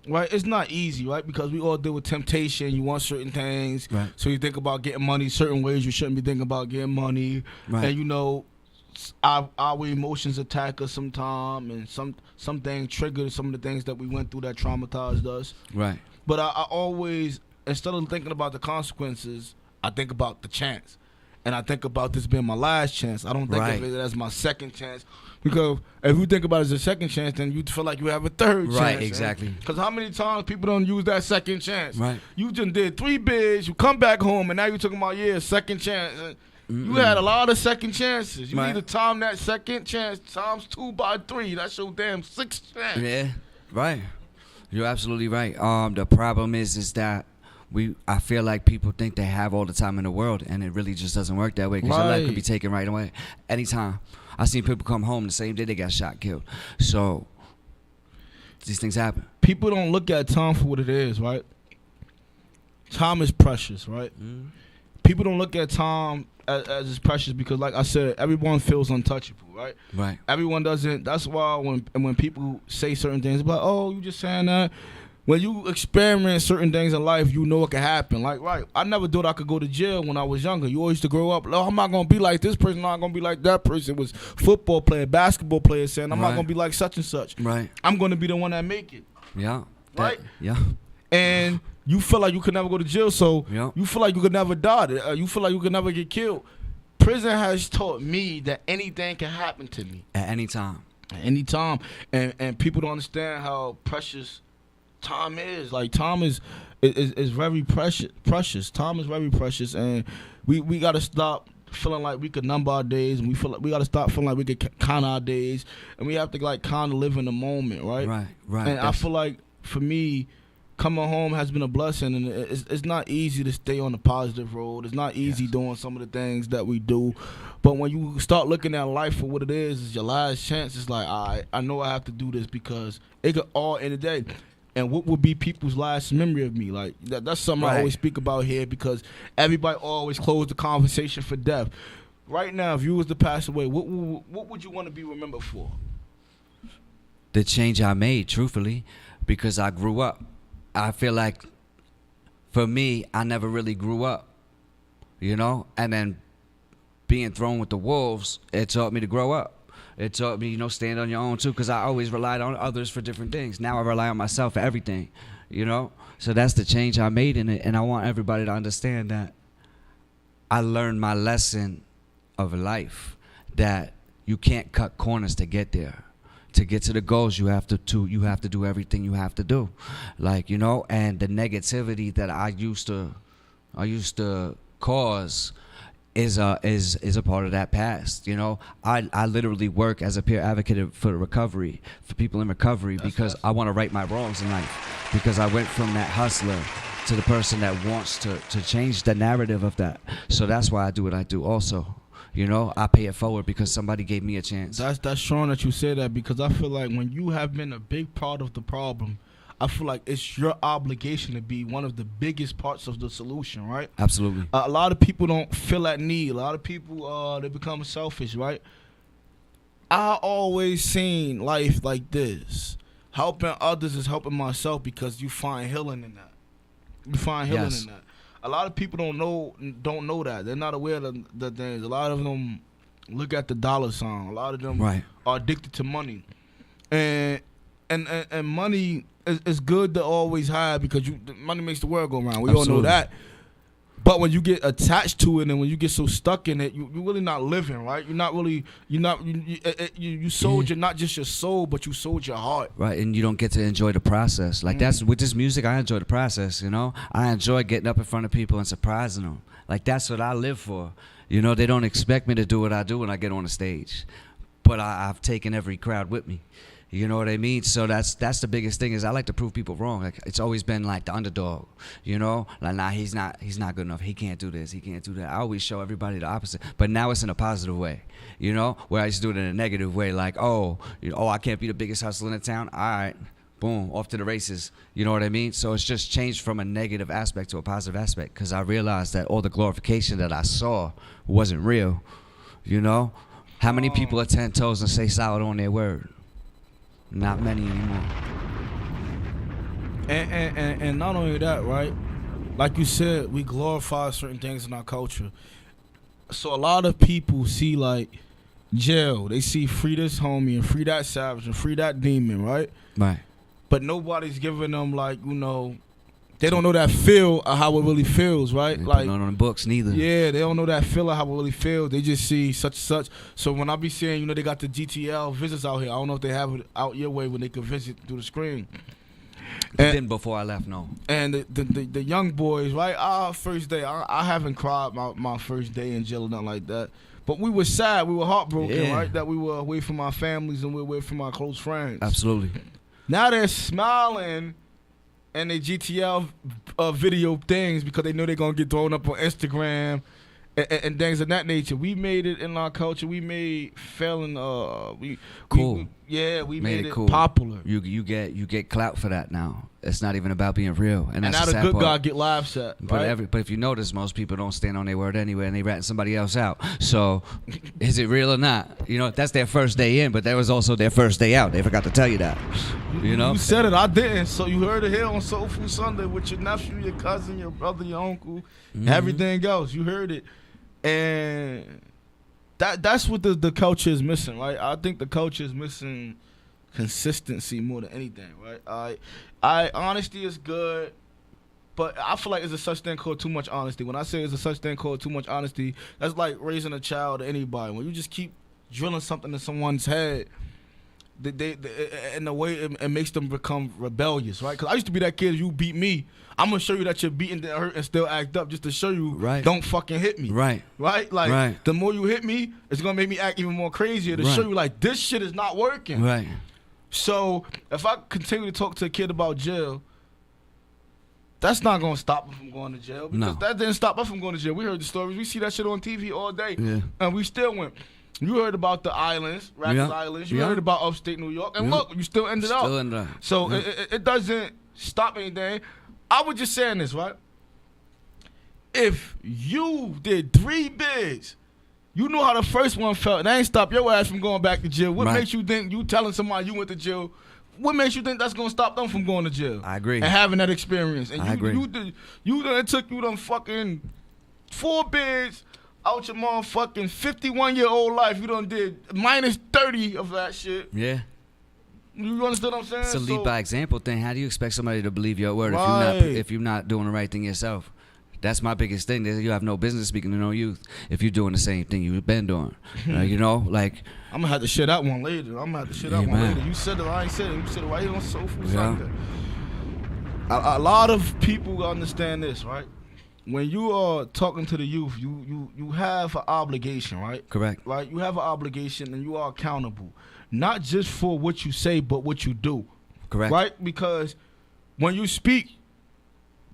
Right? It's not easy, right? Because we all deal with temptation. You want certain things.
Right.
So you think about getting money certain ways you shouldn't be thinking about getting money.
Right.
And, you know, our emotions attack us sometime, and some things trigger some of the things that we went through that traumatized us.
Right.
But I always, instead of thinking about the consequences, I think about the chance. And I think about this being my last chance. I don't think
Right.
of it as my second chance. Because if you think about it as a second chance, then you feel like you have a third chance.
Right, exactly.
Because how many times people don't use that second chance?
Right.
You just did 3 bids, you come back home, and now you're talking about, second chance. You had a lot of second chances. You
Right.
need to time that second chance times 2 by 3. That's your damn 6th chance.
Yeah, right. You're absolutely right. The problem is that I feel like people think they have all the time in the world, and it really just doesn't work that way, because your life could be
Right.
taken right away, anytime. I seen people come home the same day they got shot, killed. So these things happen.
People don't look at time for what it is, right? Time is precious, right? People don't look at time as it's precious because, like I said, everyone feels untouchable, right?
Right.
Everyone doesn't. That's why when people say certain things, it's like, oh, you just saying that. When you experiment certain things in life, you know it can happen. Like, right, I never thought I could go to jail when I was younger. You always used to grow up, oh, I'm not going to be like this person, I'm not going to be like that person. It was football player, basketball player saying, I'm not
Right.
going to be like such and such.
Right.
I'm going to be the one that make it.
Yeah.
Right?
Yeah.
And you feel like you could never go to jail, so
Yeah.
you feel like you could never die. You feel like you could never get killed. Prison has taught me that anything can happen to me
At any time.
at any time, and people don't understand how precious time is. Like, time is very precious. Time is very precious, and we got to stop feeling like we could number our days, and we got to stop feeling like we could count our days, and we have to like kind of live in the moment, right?
Right.
And I feel like for me, coming home has been a blessing, and it's not easy to stay on the positive road. It's not easy doing some of the things that we do, but when you start looking at life for what it is your last chance. It's like, I know I have to do this because it could all end the day. And what would be people's last memory of me? Like that's something I
Right.
always speak about here, because everybody always close the conversation for death. Right now, if you was to pass away, what would you want to be remembered for?
The change I made, truthfully, because I grew up. I feel like, for me, I never really grew up, you know? And then being thrown with the wolves, it taught me to grow up. It taught me, stand on your own, too, because I always relied on others for different things. Now I rely on myself for everything, So that's the change I made in it, and I want everybody to understand that I learned my lesson of life, that you can't cut corners to get there. To get to the goals, you have to do everything you have to do, and the negativity that I used to cause is a part of that past. I literally work as a peer advocate for recovery, for people in recovery, because I want to right my wrongs in life, because I went from that hustler to the person that wants to change the narrative of that. So that's why I do what I do also. I pay it forward because somebody gave me a chance.
That's strong that you say that, because I feel like when you have been a big part of the problem, I feel like it's your obligation to be one of the biggest parts of the solution, right?
Absolutely.
A lot of people don't feel that need. A lot of people, they become selfish, right? I always seen life like this. Helping others is helping myself because you find healing in that. You find healing in that. A lot of people don't know that. They're not aware of the things. A lot of them look at the dollar sign. A lot of them are addicted to money. And money is good to always have because money makes the world go round. We all know that. But when you get attached to it and when you get so stuck in it, you're really not living, right? You sold your, not just your soul, but you sold your heart.
Right, and you don't get to enjoy the process. Like that's with this music, I enjoy the process, you know? I enjoy getting up in front of people and surprising them. Like that's what I live for. You know, they don't expect me to do what I do when I get on the stage. But I've taken every crowd with me. You know what I mean? So that's the biggest thing is I like to prove people wrong. Like it's always been like the underdog, you know? Like nah, he's not good enough. He can't do this. He can't do that. I always show everybody the opposite. But now it's in a positive way, you know? Where I used to do it in a negative way, like I can't be the biggest hustler in the town. All right, boom, off to the races. You know what I mean? So it's just changed from a negative aspect to a positive aspect because I realized that all the glorification that I saw wasn't real. You know? How many people are 10 toes and say solid on their word? Not many anymore.
And not only that, right? Like you said, we glorify certain things in our culture. So a lot of people see like jail. They see free this homie and free that savage and free that demon, right?
Right.
But nobody's giving them like, you know, they don't know that feel of how it really feels, right?
They
like
don't know the books neither.
Yeah, they don't know that feel of how it really feels. They just see such and such. So when I be saying, you know, they got the GTL visits out here, I don't know if they have it out your way when they can visit through the screen.
Then before I left, no.
And the young boys, right? Our first day, I haven't cried my first day in jail or nothing like that. But we were sad, we were heartbroken, right? That we were away from our families and we were away from our close friends.
Absolutely.
Now they're smiling and they GTL video things because they know they're going to get thrown up on Instagram and things of that nature. We made it in our culture. We made failing.
Cool.
We made it
cool.
popular.
You get clout for that now. It's not even about being real. And that's
now the good guy get laughs at. Right?
But if you notice, most people don't stand on their word anyway, and they ratting somebody else out. So, is it real or not? You know, that's their first day in, but that was also their first day out. They forgot to tell you that. You know,
you said it. I didn't. So you heard it here on Soul Food Sunday with your nephew, your cousin, your brother, your uncle, everything else. You heard it, and that's what the culture is missing, right? I think the culture is missing consistency more than anything, right? Honesty is good, but I feel like there's a such thing called too much honesty. When I say there's a such thing called too much honesty, that's like raising a child or anybody. When you just keep drilling something in someone's head, they in the way it makes them become rebellious, right? Because I used to be that kid, you beat me, I'm going to show you that you're beaten to hurt and still act up just to show you don't fucking hit me.
Right.
Right? Like, the more you hit me, it's going to make me act even more crazier to show you, like, this shit is not working.
Right.
So if I continue to talk to a kid about jail, that's not going to stop him from going to jail. Because that didn't stop us from going to jail. We heard the stories. We see that shit on TV all day. Yeah. And we still went. You heard about the islands, Rikers Islands. You heard about upstate New York. And look, you still ended up. So it doesn't stop anything. I was just saying this, right? If you did 3 bids, you know how the first one felt. That ain't stop your ass from going back to jail. What makes you think you telling somebody you went to jail? What makes you think that's gonna stop them from going to jail?
I agree.
And having that experience. And
I agree.
It took you them fucking 4 bids out your motherfucking 51-year-old life. You done did minus 30 of that shit.
Yeah.
You understand what I'm saying?
It's a lead by example thing. How do you expect somebody to believe your word if you're not doing the right thing yourself? That's my biggest thing. You have no business speaking to no youth if you're doing the same thing you've been doing. You know, like
I'm gonna have to share that one later. You said it. I ain't said it. You said it right here on Soul Food Sunday. A lot of people understand this, right? When you are talking to the youth, you have an obligation, right?
Correct.
Right? You have an obligation, and you are accountable, not just for what you say, but what you do.
Correct.
Right? Because when you speak,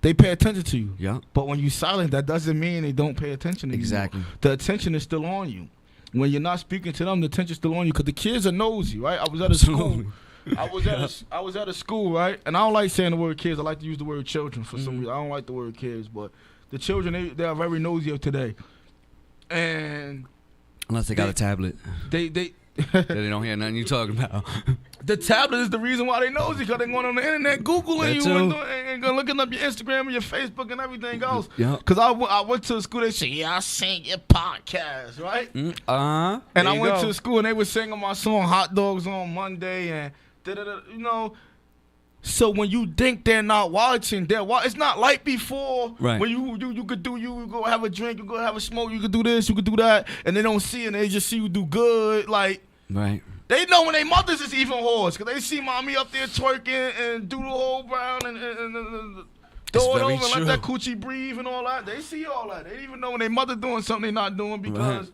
they pay attention to you.
Yeah.
But when you're silent, that doesn't mean they don't pay attention to you.
Exactly.
The attention is still on you. When you're not speaking to them, the attention's still on you because the kids are nosy, right? I was at a school. I was at a school, right? And I don't like saying the word kids. I like to use the word children for some reason. I don't like the word kids, but the children they are very nosy of today. And
Unless they got a tablet.
They
They don't hear nothing you talking about.
the tablet is the reason why they nosy, because they going on the internet Googling you and looking up your Instagram and your Facebook and everything else.
Yeah.
Because I went to school, they said, yeah, I sing your podcast, right? And I went to school and they were singing my song Hot Dogs on Monday and you know. So when you think they're not watching, it's not like before.
Right.
When you go have a drink, you go have a smoke, you could do this, you could do that, and they don't see it, and they just see you do good. Like,
Right.
they know when they mothers is even whores, because they see mommy up there twerking and do the whole brown and throw it over and let that coochie breathe and all that. They see all that. They even know when their mother doing something they not doing, because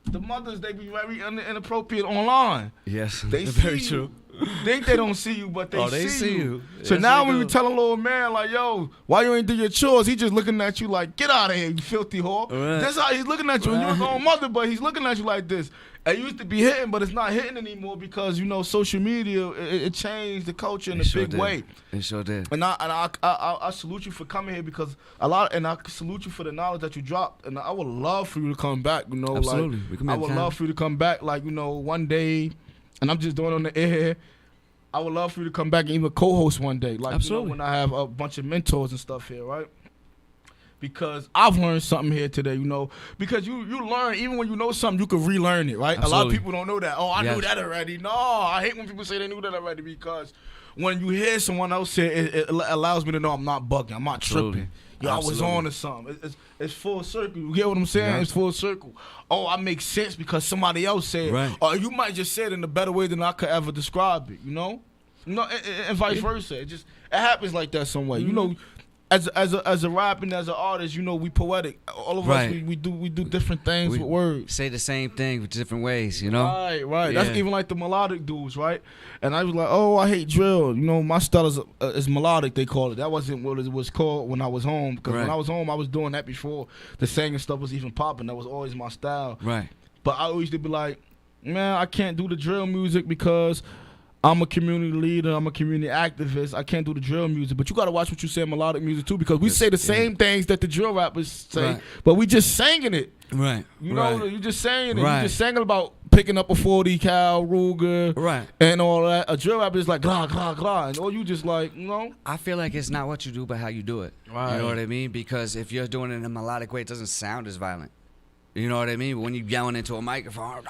the mothers, they be very inappropriate online.
Yes,
They
very
see
true.
you. You think they don't see you, but
They
see
see
you.
you.
So
Yes,
now
they
when
do.
you tell a little man like, yo, why you ain't do your chores? He just looking at you like, get out of here, you filthy whore.
Right.
That's how he's looking at you. And you're his own mother, but he's looking at you like this. It used to be hitting, but it's not hitting anymore because, you know, social media, it changed the culture in a big way.
It sure did.
And I salute you for coming here, because and I salute you for the knowledge that you dropped. And I would love for you to come back, you know.
Absolutely.
Like,
We can
I
make
would
time.
love for you to come back, like, you know, one day, and I'm just doing it on the air. I would love for you to come back and even co-host one day. Like,
Absolutely.
you know, when I have a bunch of mentors and stuff here, right? Because I've learned something here today, you know. Because you learn, even when you know something, you can relearn it, right?
Absolutely.
A lot of people don't know that. Oh, I
Yes.
knew that already. No, I hate when people say they knew that already, because when you hear someone else say it, it allows me to know I'm not bugging, I'm not
Absolutely.
tripping. Yo, I was
Absolutely.
on to something. It's full circle. You get what I'm saying?
Yeah.
It's full circle. Oh, I make sense because somebody else said it.
Right.
Or you might just say it in a better way than I could ever describe it, you know? No, and vice versa. It happens like that some way. You know, as a rapper and as an artist, you know, we poetic. All of
Right.
us, we do different things with words.
Say the same thing with different ways, you know?
Right.
Yeah.
That's even like the melodic dudes, right? And I was like, oh, I hate drill. You know, my style is melodic, they call it. That wasn't what it was called when I was home. Because when
Right.
I was home, I was doing that before the singing stuff was even popping. That was always my style.
Right.
But I always used to be like, man, I can't do the drill music because I'm a community leader. I'm a community activist. I can't do the drill music. But you got to watch what you say in melodic music, too, because we say the same things that the drill rappers say,
Right.
but we just singing it.
Right.
You know,
right.
you just saying it.
Right.
You just singing about picking up a 40 cal Ruger
Right.
and all that. A drill rapper is like, glah, glah, glah. And all you just like, you know?
I feel like it's not what you do, but how you do it.
Right.
You know what I mean? Because if you're doing it in a melodic way, it doesn't sound as violent. You know what I mean? But when you're yelling into a microphone,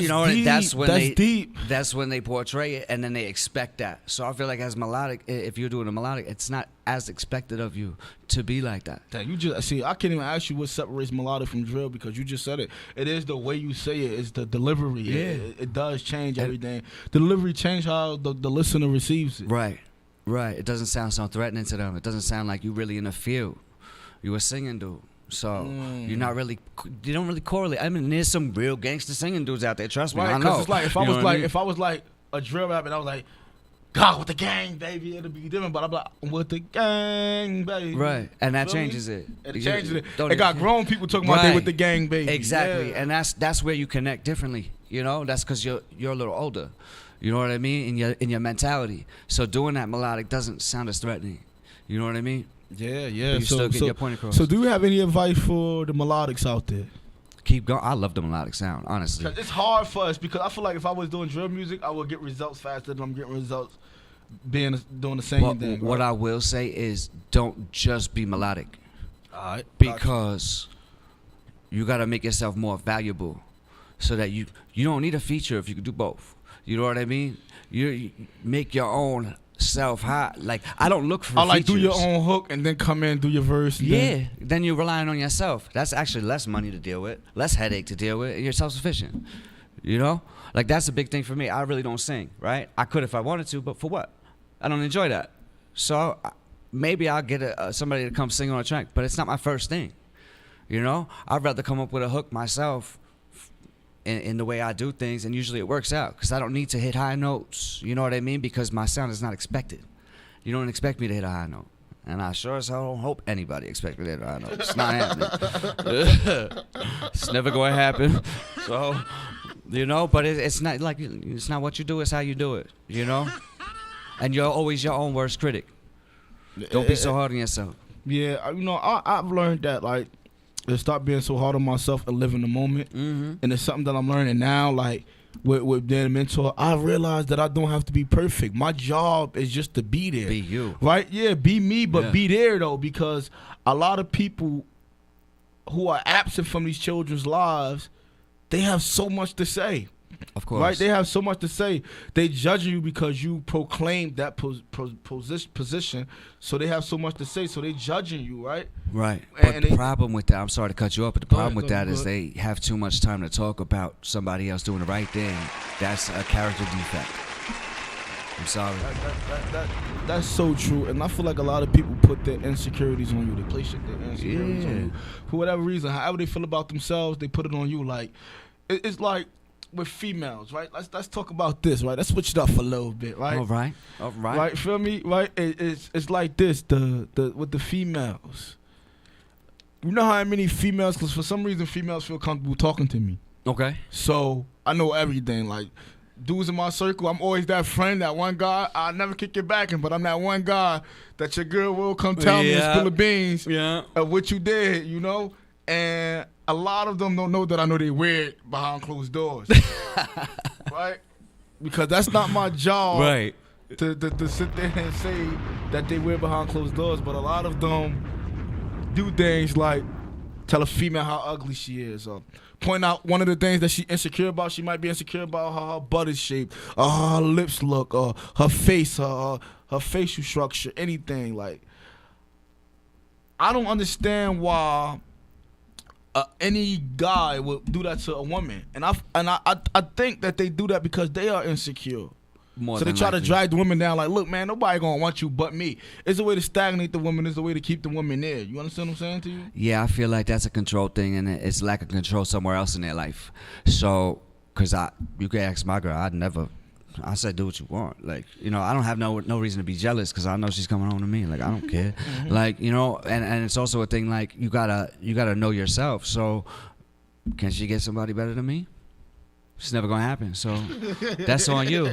you know,
deep.
that's when
That's deep.
That's when they portray it, and then they expect that. So I feel like as melodic, if you're doing a melodic, it's not as expected of you to be like that.
That you just see. I can't even ask you what separates melodic from drill because you just said it. It is the way you say it. It's the delivery.
Yeah.
It does change everything. The delivery change how the listener receives it.
Right. It doesn't sound so threatening to them. It doesn't sound like you really in the field. You a singing dude. So you don't really correlate. I mean, there's some real gangster singing dudes out there. Trust me,
Right?
I know.
Because it's like if
You know what I mean?
if I was like a drill rapper and I was like, God with the gang, baby, it'll be different. But I'm like, with the gang, baby.
Right, and that
Feel me?
changes it.
It
You-
changes it.
don't
It got
it-
grown people talking about they
Right.
with the gang, baby.
Exactly,
Yeah.
and that's where you connect differently. You know, that's because you're a little older. You know what I mean? In your mentality. So doing that melodic doesn't sound as threatening. You know what I mean?
Yeah.
You still get your point across.
So do you have any advice for the melodics out there?
Keep going. I love the melodic sound, honestly.
'Cause it's hard for us because I feel like if I was doing drill music, I would get results faster than I'm getting results doing the same thing.
What
right?
I will say is, don't just be melodic,
All right.
because you got to make yourself more valuable, so that you don't need a feature if you can do both. You know what I mean? You make your own self hot. Like, I don't look for
I like
features.
do your own hook and then come in and do your verse. And
Yeah, then you're relying on yourself. That's actually less money to deal with, less headache to deal with, and you're self-sufficient. You know? Like, that's a big thing for me. I really don't sing, right? I could if I wanted to, but for what? I don't enjoy that. So maybe I'll get somebody to come sing on a track, but it's not my first thing. You know? I'd rather come up with a hook myself in the way I do things, and usually it works out because I don't need to hit high notes. You know what I mean? Because my sound is not expected. You don't expect me to hit a high note. And I sure as hell don't hope anybody expects me to hit a high note. It's not happening. It's never going to happen. So You know, but it's not like it's not what you do, it's how you do it. You know, and you're always your own worst critic. Don't be so hard on yourself.
Yeah, you know, I've learned that, like, to stop being so hard on myself and live in the moment.
Mm-hmm.
And it's something that I'm learning now, like, with being a mentor. I realize that I don't have to be perfect. My job is just to be there.
Be you.
Right? Yeah, be me, but
Yeah.
be there, though, because a lot of people who are absent from these children's lives, they have so much to say.
Of course.
Right? They have so much to say. They judge you because you proclaimed that position, so they have so much to say, so they judging you, right?
Right.
And
But
they-
the problem with that, I'm sorry to cut you off, but the
Go
problem
ahead,
with
go
that
ahead.
is they have too much time to talk about somebody else doing the right thing. That's a character defect. I'm sorry.
That's so true, and I feel like a lot of people put their insecurities on you. They place their insecurities on
Yeah.
you for whatever reason. However they feel about themselves, they put it on you. Like it's like with females, right? Let's talk about this, right? Let's switch it up for a little bit, right?
All right. All right.
Right, feel me? Right? It's like this. The with the females. You know how many females? Because for some reason, females feel comfortable talking to me.
Okay.
So I know everything. Like dudes in my circle, I'm always that friend, that one guy. I never kick it back, but I'm that one guy that your girl will come tell me and
Yeah.
spill the beans
Yeah.
of what you did, you know. And a lot of them don't know that I know they weird behind closed doors, right? Because that's not my job,
Right.
To sit there and say that they weird behind closed doors. But a lot of them do things like tell a female how ugly she is, or point out one of the things that she insecure about. She might be insecure about how her butt is shaped, or how her lips look, or her face, her facial structure, anything. Like, I don't understand why any guy would do that to a woman, and I think that they do that because they are insecure.
More
So they
than
try to
likely.
drag the woman down. Like, look, man, nobody gonna want you but me. It's a way to stagnate the woman. It's a way to keep the woman there. You understand what I'm saying to you?
Yeah, I feel like that's a control thing, and it's lack of control somewhere else in their life. So, cause you can ask my girl, I said do what you want. Like, you know, I don't have no reason to be jealous because I know she's coming home to me. Like, I don't care. Like, you know, and it's also a thing like you gotta know yourself. So, can she get somebody better than me? It's never gonna happen. So, that's on you.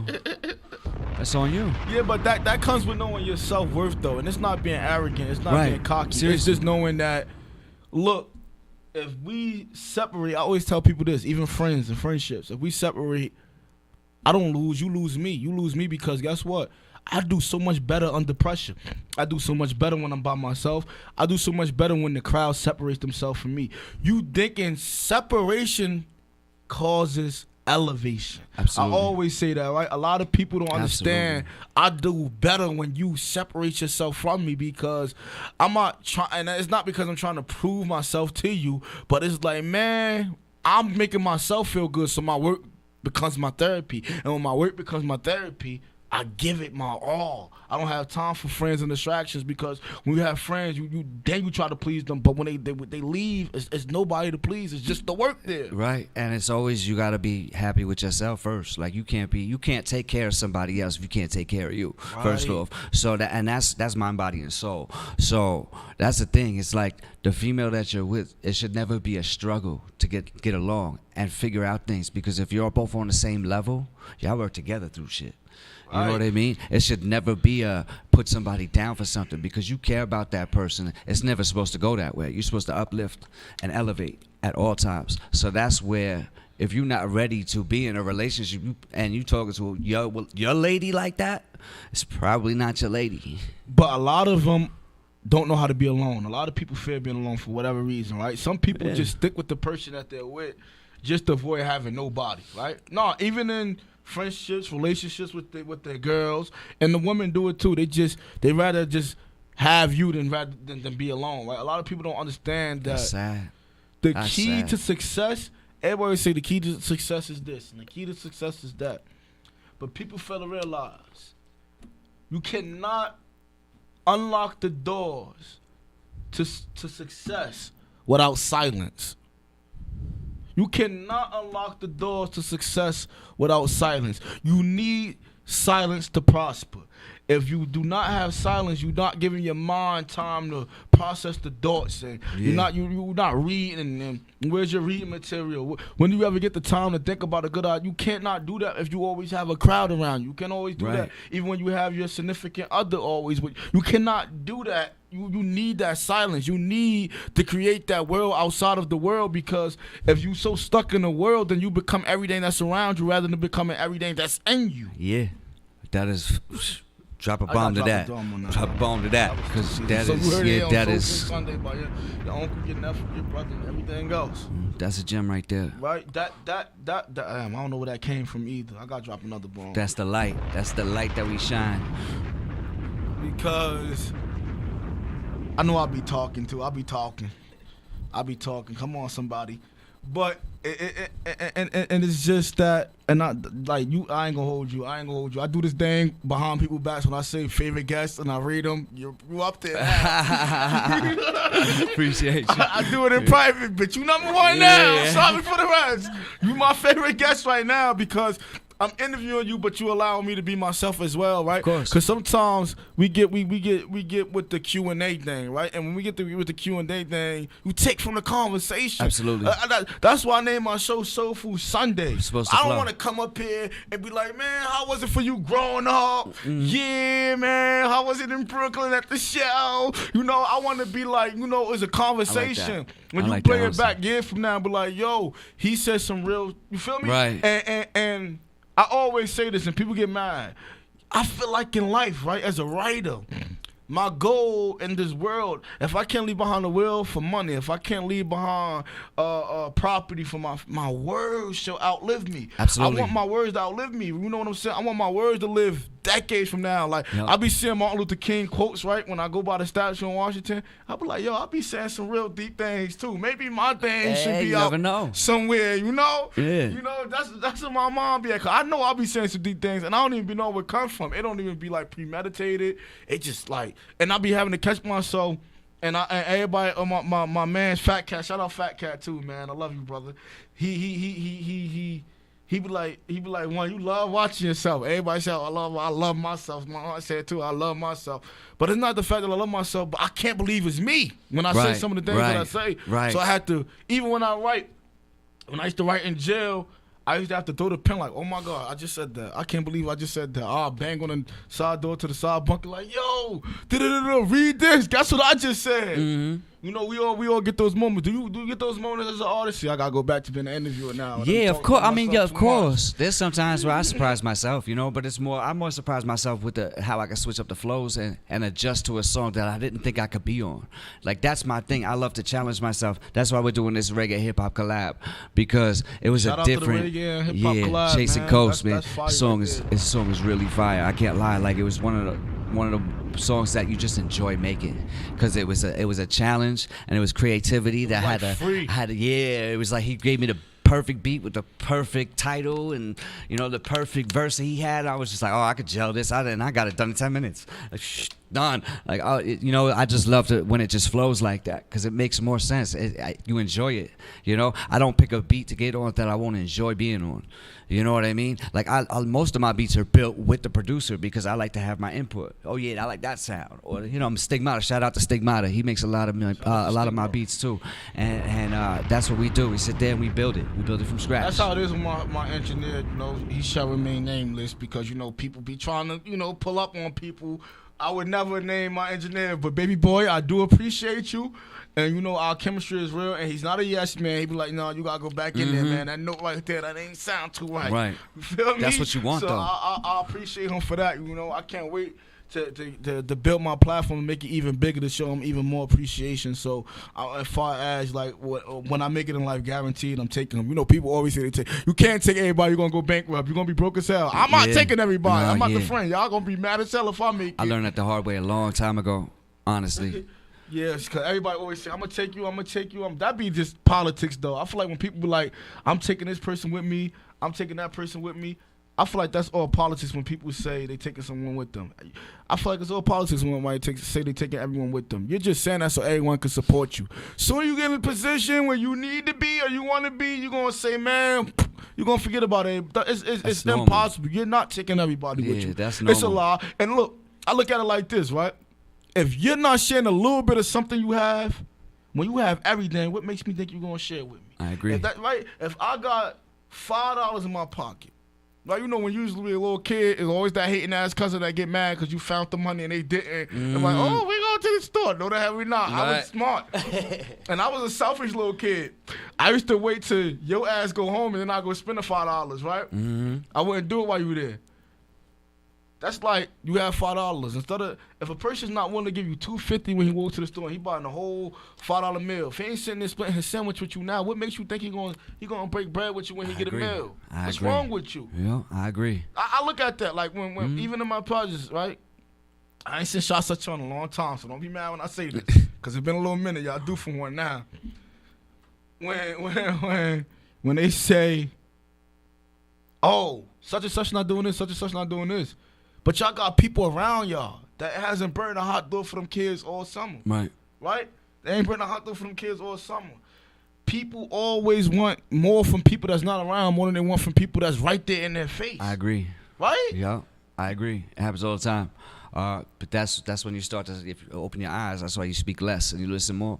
That's on you.
Yeah, but that comes with knowing your self-worth, though. And it's not being arrogant. It's not
Right.
being cocky.
Seriously.
It's just knowing that, look, if we separate, I always tell people this, even friends and friendships, if we separate, I don't lose, you lose me. You lose me because guess what? I do so much better under pressure. I do so much better when I'm by myself. I do so much better when the crowd separates themselves from me. You thinking separation causes elevation.
Absolutely.
I always say that, right? A lot of people don't understand. I do better when you separate yourself from me because I'm not trying, and it's not because I'm trying to prove myself to you, but it's like, man, I'm making myself feel good, so my work becomes my therapy. And when my work becomes my therapy, I give it my all. I don't have time for friends and distractions because when you have friends, you try to please them, but when they leave, it's nobody to please. It's just the work there.
Right, and it's always you gotta be happy with yourself first. Like you can't take care of somebody else if you can't take care of you first
Right.
off. So that's mind, body, and soul. So that's the thing. It's like the female that you're with. It should never be a struggle to get along and figure out things because if you're both on the same level, y'all work together through shit. You know what I mean? It should never be a put somebody down for something because you care about that person. It's never supposed to go that way. You're supposed to uplift and elevate at all times. So that's where if you're not ready to be in a relationship and you talking to your lady like that, it's probably not your lady.
But a lot of them don't know how to be alone. A lot of people fear being alone for whatever reason, right? Some people just stick with the person that they're with just to avoid having nobody, right? No, even in friendships, relationships with their girls, and the women do it too. They rather just have you than be alone, right? A lot of people don't understand that
That's sad.
the
That's
key
sad.
to success. Everybody say the key to success is this, and the key to success is that. But people fail to realize you cannot unlock the doors to success without silence. You cannot unlock the doors to success without silence. You need silence to prosper. if you do not have silence, you're not giving your mind time to process the thoughts, and you're not reading. And where's your reading material? When do you ever get the time to think about a good idea? You can't not do that if you always have a crowd around you. You can always do that, even when you have your significant other always. You cannot do that. You need that silence. You need to create that world outside of the world, because if you so stuck in the world, then you become everything that's around you rather than becoming everything that's in you.
Yeah, that is. Drop a bomb to that. Drop a bomb to that, because that is
Sunday by your uncle, your nephew, your brother, and everything else.
That's a gem right there.
Right. That I don't know where that came from either. I gotta drop another bomb.
That's the light. That's the light that we shine.
Because I know I'll be talking. Come on, somebody. But and it's just that, and I ain't gonna hold you. I do this thing behind people's backs when I say favorite guests and I read them. You up there?
Appreciate you.
I do it in private, but you number one now. Sorry for the rest. You my favorite guest right now because I'm interviewing you, but you allow me to be myself as well, right?
Of course.
Because sometimes we get with the Q&A thing, right? And when we get with the Q&A thing, you take from the conversation.
Absolutely.
That's why I named my show Soul Food Sunday.
I
don't want to come up here and be like, man, how was it for you growing up? Yeah, man, how was it in Brooklyn at the show? You know, I want to be like, you know, it's a conversation.
Like
when you play it back years from now, be like, yo, he said some real, you feel me?
Right.
And I always say this, and people get mad. I feel like in life, right, as a writer, my goal in this world, if I can't leave behind a will for money, if I can't leave behind property for my words shall outlive me.
Absolutely.
I want my words to outlive me. You know what I'm saying? I want my words to live decades from now. Like,
Yep.
I be seeing Martin Luther King quotes, right, when I go by the statue in Washington. I be like, yo, I be saying some real deep things too. Maybe my thing should be
you
out
never know.
somewhere, you know?
Yeah.
You know, that's what my mom be at. 'Cause I know I be saying some deep things, and I don't even know where it comes from. It don't even be like premeditated. It just like, and I be having to catch myself. And everybody, my man's Fat Cat, shout out Fat Cat too, man. I love you, brother. He be like, one, you love watching yourself. Everybody say, I love myself. My aunt said too, I love myself. But it's not the fact that I love myself, but I can't believe it's me when I say some of the things that I say.
Right.
So I had to, even when I used to write in jail, I used to have to throw the pen like, oh my God, I just said that. I can't believe I just said that. I'll bang on the side door to the side bunker like, yo, read this. That's what I just said.
Mm-hmm.
You know, we all get those moments. Do you get those moments as an artist? See, I gotta go back to being an interviewer now.
Yeah, of course. I mean, yeah, of course. There's sometimes where I surprise myself, you know, but I'm more surprised myself with how I can switch up the flows and adjust to a song that I didn't think I could be on. Like, that's my thing. I love to challenge myself. That's why we're doing this reggae hip hop collab, because it was
Shout
a
out to the
different,
reggae and hip hop collab,
Chasing
man.
Coast, man.
That's fire
Song
right
is
there.
this song is really fire. I can't lie. Like, it was one of the songs that you just enjoy making, because it was a challenge, and it was creativity that it was like he gave me the perfect beat with the perfect title, and you know, the perfect verse that he had. I was just like, oh, I could gel this out, and I got it done in 10 minutes. Like, done. Like, oh, you know, I just love it when it just flows like that, because it makes more sense. You enjoy it. You know, I don't pick a beat to get on that I won't enjoy being on. You know what I mean? Like, most of my beats are built with the producer, because I like to have my input. Oh yeah, I like that sound. Or, you know, Stigmata. Shout out to Stigmata. He makes a lot of my beats too. And that's what we do. We sit there and we build it. We build it from scratch.
That's how it is with my engineer. You know, he shall remain nameless, because you know people be trying to, you know, pull up on people. I would never name my engineer, but baby boy, I do appreciate you. And you know, our chemistry is real, and he's not a yes man. He be like, no, you gotta go back in there, man. That note right there, that ain't sound too right.
Right.
You feel me?
That's what you want,
so
though.
I appreciate him for that. You know, I can't wait to build my platform and make it even bigger, to show him even more appreciation. So as far as like when I make it in life, guaranteed I'm taking them. You know, people always say you can't take everybody. You're gonna go bankrupt. You're gonna be broke as hell. I'm not taking everybody. I'm not the friend. Y'all gonna be mad as hell if I make it.
I learned that the hard way a long time ago, honestly.
Yeah, because everybody always say, I'm going to take you. That be just politics, though. I feel like when people be like, I'm taking this person with me, I'm taking that person with me, I feel like that's all politics when people say they taking someone with them. I feel like it's all politics when somebody say they taking everyone with them. You're just saying that so everyone can support you. Soon you get in a position where you need to be or you want to be, you're going to say, man, you're going to forget about it. It's impossible. You're not taking everybody with you.
That's normal.
It's a lie. And look, I look at it like this, right? If you're not sharing a little bit of something you have, when you have everything, what makes me think you're gonna share with me?
I agree.
Right? If I got $5 in my pocket, like, you know, when you used to be a little kid, it's always that hating ass cousin that get mad because you found the money and they didn't. They're like, oh, we going to the store. No, the hell we not. I was smart. And I was a selfish little kid. I used to wait till your ass go home and then I go spend the $5, right? I wouldn't do it while you were there. That's like you have $5 instead of, if a person's not willing to give you $2.50 when he walks to the store and he buying a whole $5 meal. If he ain't sitting there splitting his sandwich with you now, what makes you think he gonna break bread with you when he get a meal? What's wrong with you?
Yeah, I agree.
I look at that like when even in my projects, right? I ain't seen shots at you in a long time, so don't be mad when I say this, cause it's been a little minute. Y'all due for one now. When they say, oh, such and such not doing this, such and such not doing this. But y'all got people around y'all that hasn't burned a hot dog for them kids all summer. Right? They ain't burned a hot dog for them kids all summer. People always want more from people that's not around more than they want from people that's right there in their face.
I agree.
Right?
Yeah, I agree. It happens all the time. But that's when you start to, if you open your eyes, that's why you speak less and you listen more,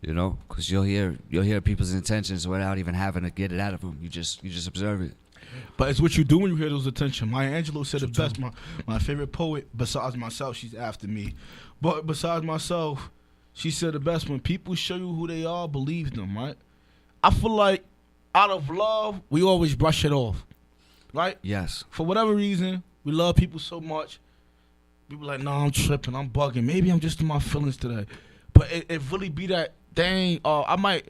you know, because you'll hear people's intentions without even having to get it out of them. You just observe it.
But it's what you do when you hear those attention. Maya Angelou said it best. My favorite poet, besides myself, she's after me. But besides myself, she said the best. When people show you who they are, believe them, right? I feel like out of love, we always brush it off, right?
Yes. For
whatever reason, we love people so much. People like, no, I'm tripping, I'm bugging. Maybe I'm just in my feelings today. But it really be that dang. I might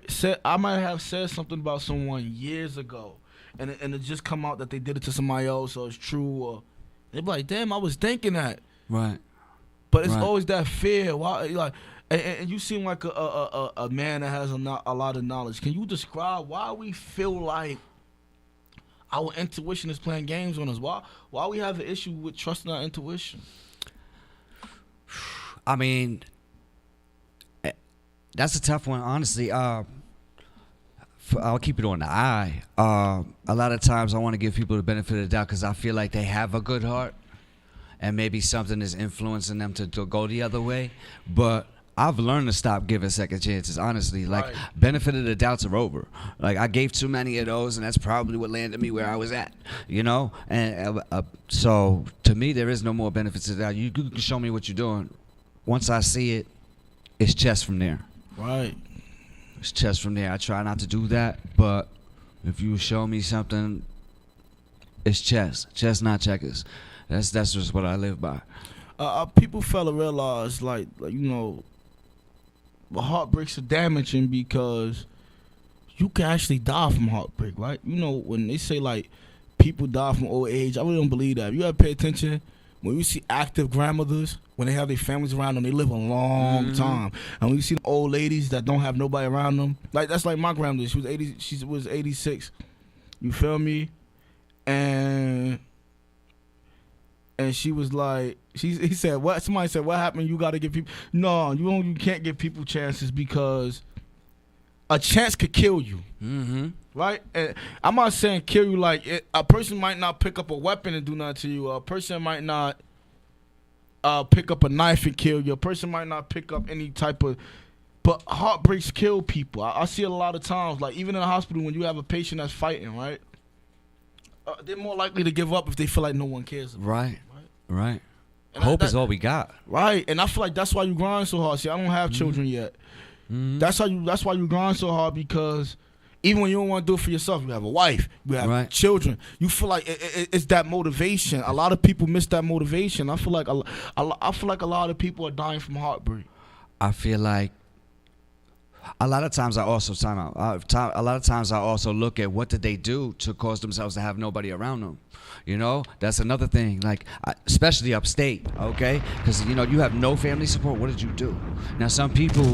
have said something about someone years ago. And it just come out that they did it to somebody else, or it's true, or they be like, damn, I was thinking that.
Right.
But it's always that fear. Why, like, and you seem like a man that has a lot of knowledge. Can you describe why we feel like our intuition is playing games on us? Why we have an issue with trusting our intuition?
I mean, that's a tough one, honestly. I'll keep it on the eye. A lot of times I want to give people the benefit of the doubt because I feel like they have a good heart and maybe something is influencing them to go the other way. But I've learned to stop giving second chances, honestly. Like, benefit of the doubts are over. Like, I gave too many of those, and that's probably what landed me where I was at, you know? And so, to me, there is no more benefit to the doubt. You can show me what you're doing. Once I see it, it's chess from there.
Right.
It's chess from there. I try not to do that, but if you show me something, it's chess. Chess, not checkers. That's just what I live by.
People fail to realize, like you know, heartbreaks are damaging because you can actually die from heartbreak, right? You know, when they say like people die from old age, I really don't believe that. You gotta pay attention. When you see active grandmothers, when they have their families around them, they live a long time. And when you see the old ladies that don't have nobody around them, like that's like my grandmother. She was 86. You feel me? And she was like, he said, what? Somebody said, what happened? You got to give people. No, you can't give people chances because a chance could kill you. Right? And I'm not saying kill you like a person might not pick up a weapon and do nothing to you. A person might not pick up a knife and kill you. A person might not pick up any type of. But heartbreaks kill people. I see it a lot of times. Like even in the hospital when you have a patient that's fighting, right? They're more likely to give up if they feel like no one cares about them.
Right. Hope is all we got.
Right. And I feel like that's why you grind so hard. See, I don't have children yet. That's why you grind so hard because even when you don't want to do it for yourself, you have a wife, you have children. You feel like it's that motivation. A lot of people miss that motivation. I feel like a lot of people are dying from heartbreak.
I feel like a lot of times I also a lot of times I also look at what did they do to cause themselves to have nobody around them. You know, that's another thing. Like, especially upstate, okay? Because you know you have no family support. What did you do? Now some people,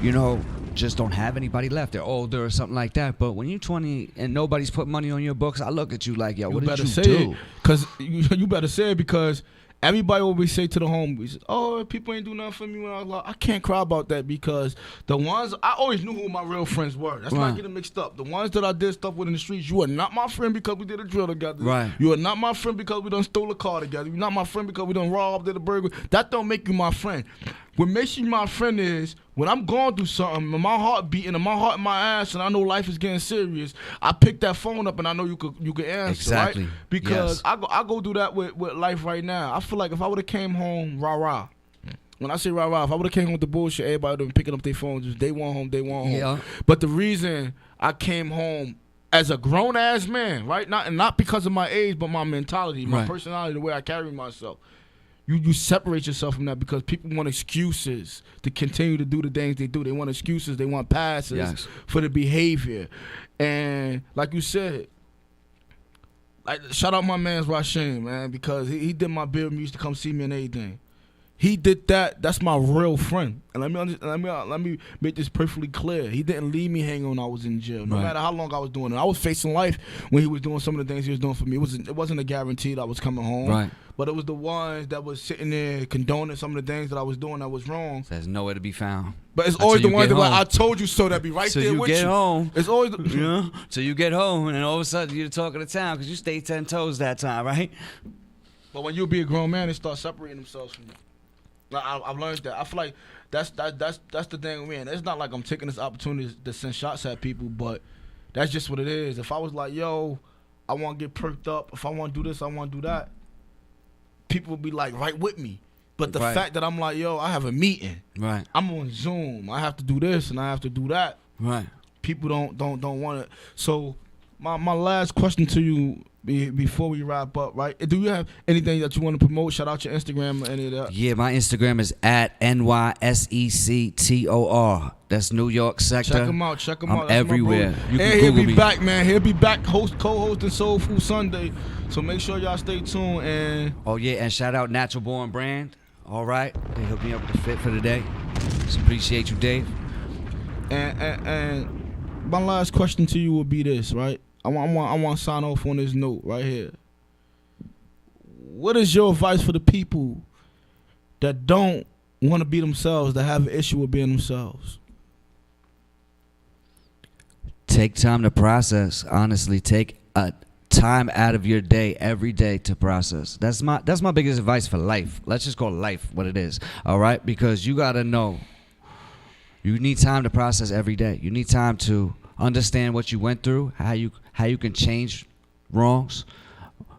you know, just don't have anybody left. They're older or something like that. But when you're 20 and nobody's put money on your books, I look at you like, yo, what did you do?
Because you better say it because everybody always say to the homies, "Oh, people ain't do nothing for me when I was like." I can't cry about that because the ones I always knew who my real friends were. That's not getting mixed up. The ones that I did stuff with in the streets, you are not my friend because we did a drill together.
Right.
You are not my friend because we done stole a car together. You're not my friend because we done robbed at a burger. That don't make you my friend. What makes you my friend is when I'm going through something and my heart beating and my heart in my ass and I know life is getting serious, I pick that phone up and I know you could answer,
Exactly.
right? Because I go do that with life right now. I feel like if I would have came home rah-rah, when I say rah-rah, if I would have came home with the bullshit, everybody would have been picking up their phones, just they want home.
Yeah.
But the reason I came home as a grown-ass man, right? Not because of my age, but my mentality, my personality, the way I carry myself. You separate yourself from that because people want excuses to continue to do the things they do. They want excuses. They want passes for the behavior. And like you said, like shout out my man's Rasheen, man, because he did my bill and used to come see me and everything. He did that. That's my real friend. And let me make this perfectly clear. He didn't leave me hanging when I was in jail. No matter how long I was doing it. I was facing life when he was doing some of the things he was doing for me. It wasn't a guarantee that I was coming home.
Right.
But it was the ones that was sitting there condoning some of the things that I was doing that was wrong.
There's nowhere to be found.
But it's always the ones that like, I told you so, that be right there with you.
So you get home.
It's always the,
So you get home and all of a sudden you're talking to town because you stayed 10 toes that time, right?
But when you be a grown man, they start separating themselves from you. Like, I've learned that. I feel like that's the thing with me. And it's not like I'm taking this opportunity to send shots at people, but that's just what it is. If I was like, yo, I want to get perked up. If I want to do this, I want to do that. People would be like right with me. But the fact that I'm like, yo, I have a meeting.
Right.
I'm on Zoom. I have to do this and I have to do that.
Right.
People don't want it. So my last question to you before we wrap up, right? Do you have anything that you want to promote? Shout out your Instagram or any of that.
Yeah, my Instagram is at NYSECTOR. That's New York sector.
Check him out.
I'm
That's
everywhere. You can
and
Google
he'll be
me.
back, man. He'll be back co-hosting Soul Food Sunday. So make sure y'all stay tuned. And
oh yeah, and shout out Natural Born Brand. All right, they hooked me up with the fit for the day. Just appreciate you, Dave.
And my last question to you will be this, right? I want to sign off on this note right here. What is your advice for the people that don't want to be themselves, that have an issue with being themselves?
Take time to process. Honestly, take a time out of your day every day to process. That's my biggest advice for life. Let's just call life what it is. All right, because you gotta know. You need time to process every day. You need time to understand what you went through, how you can change wrongs,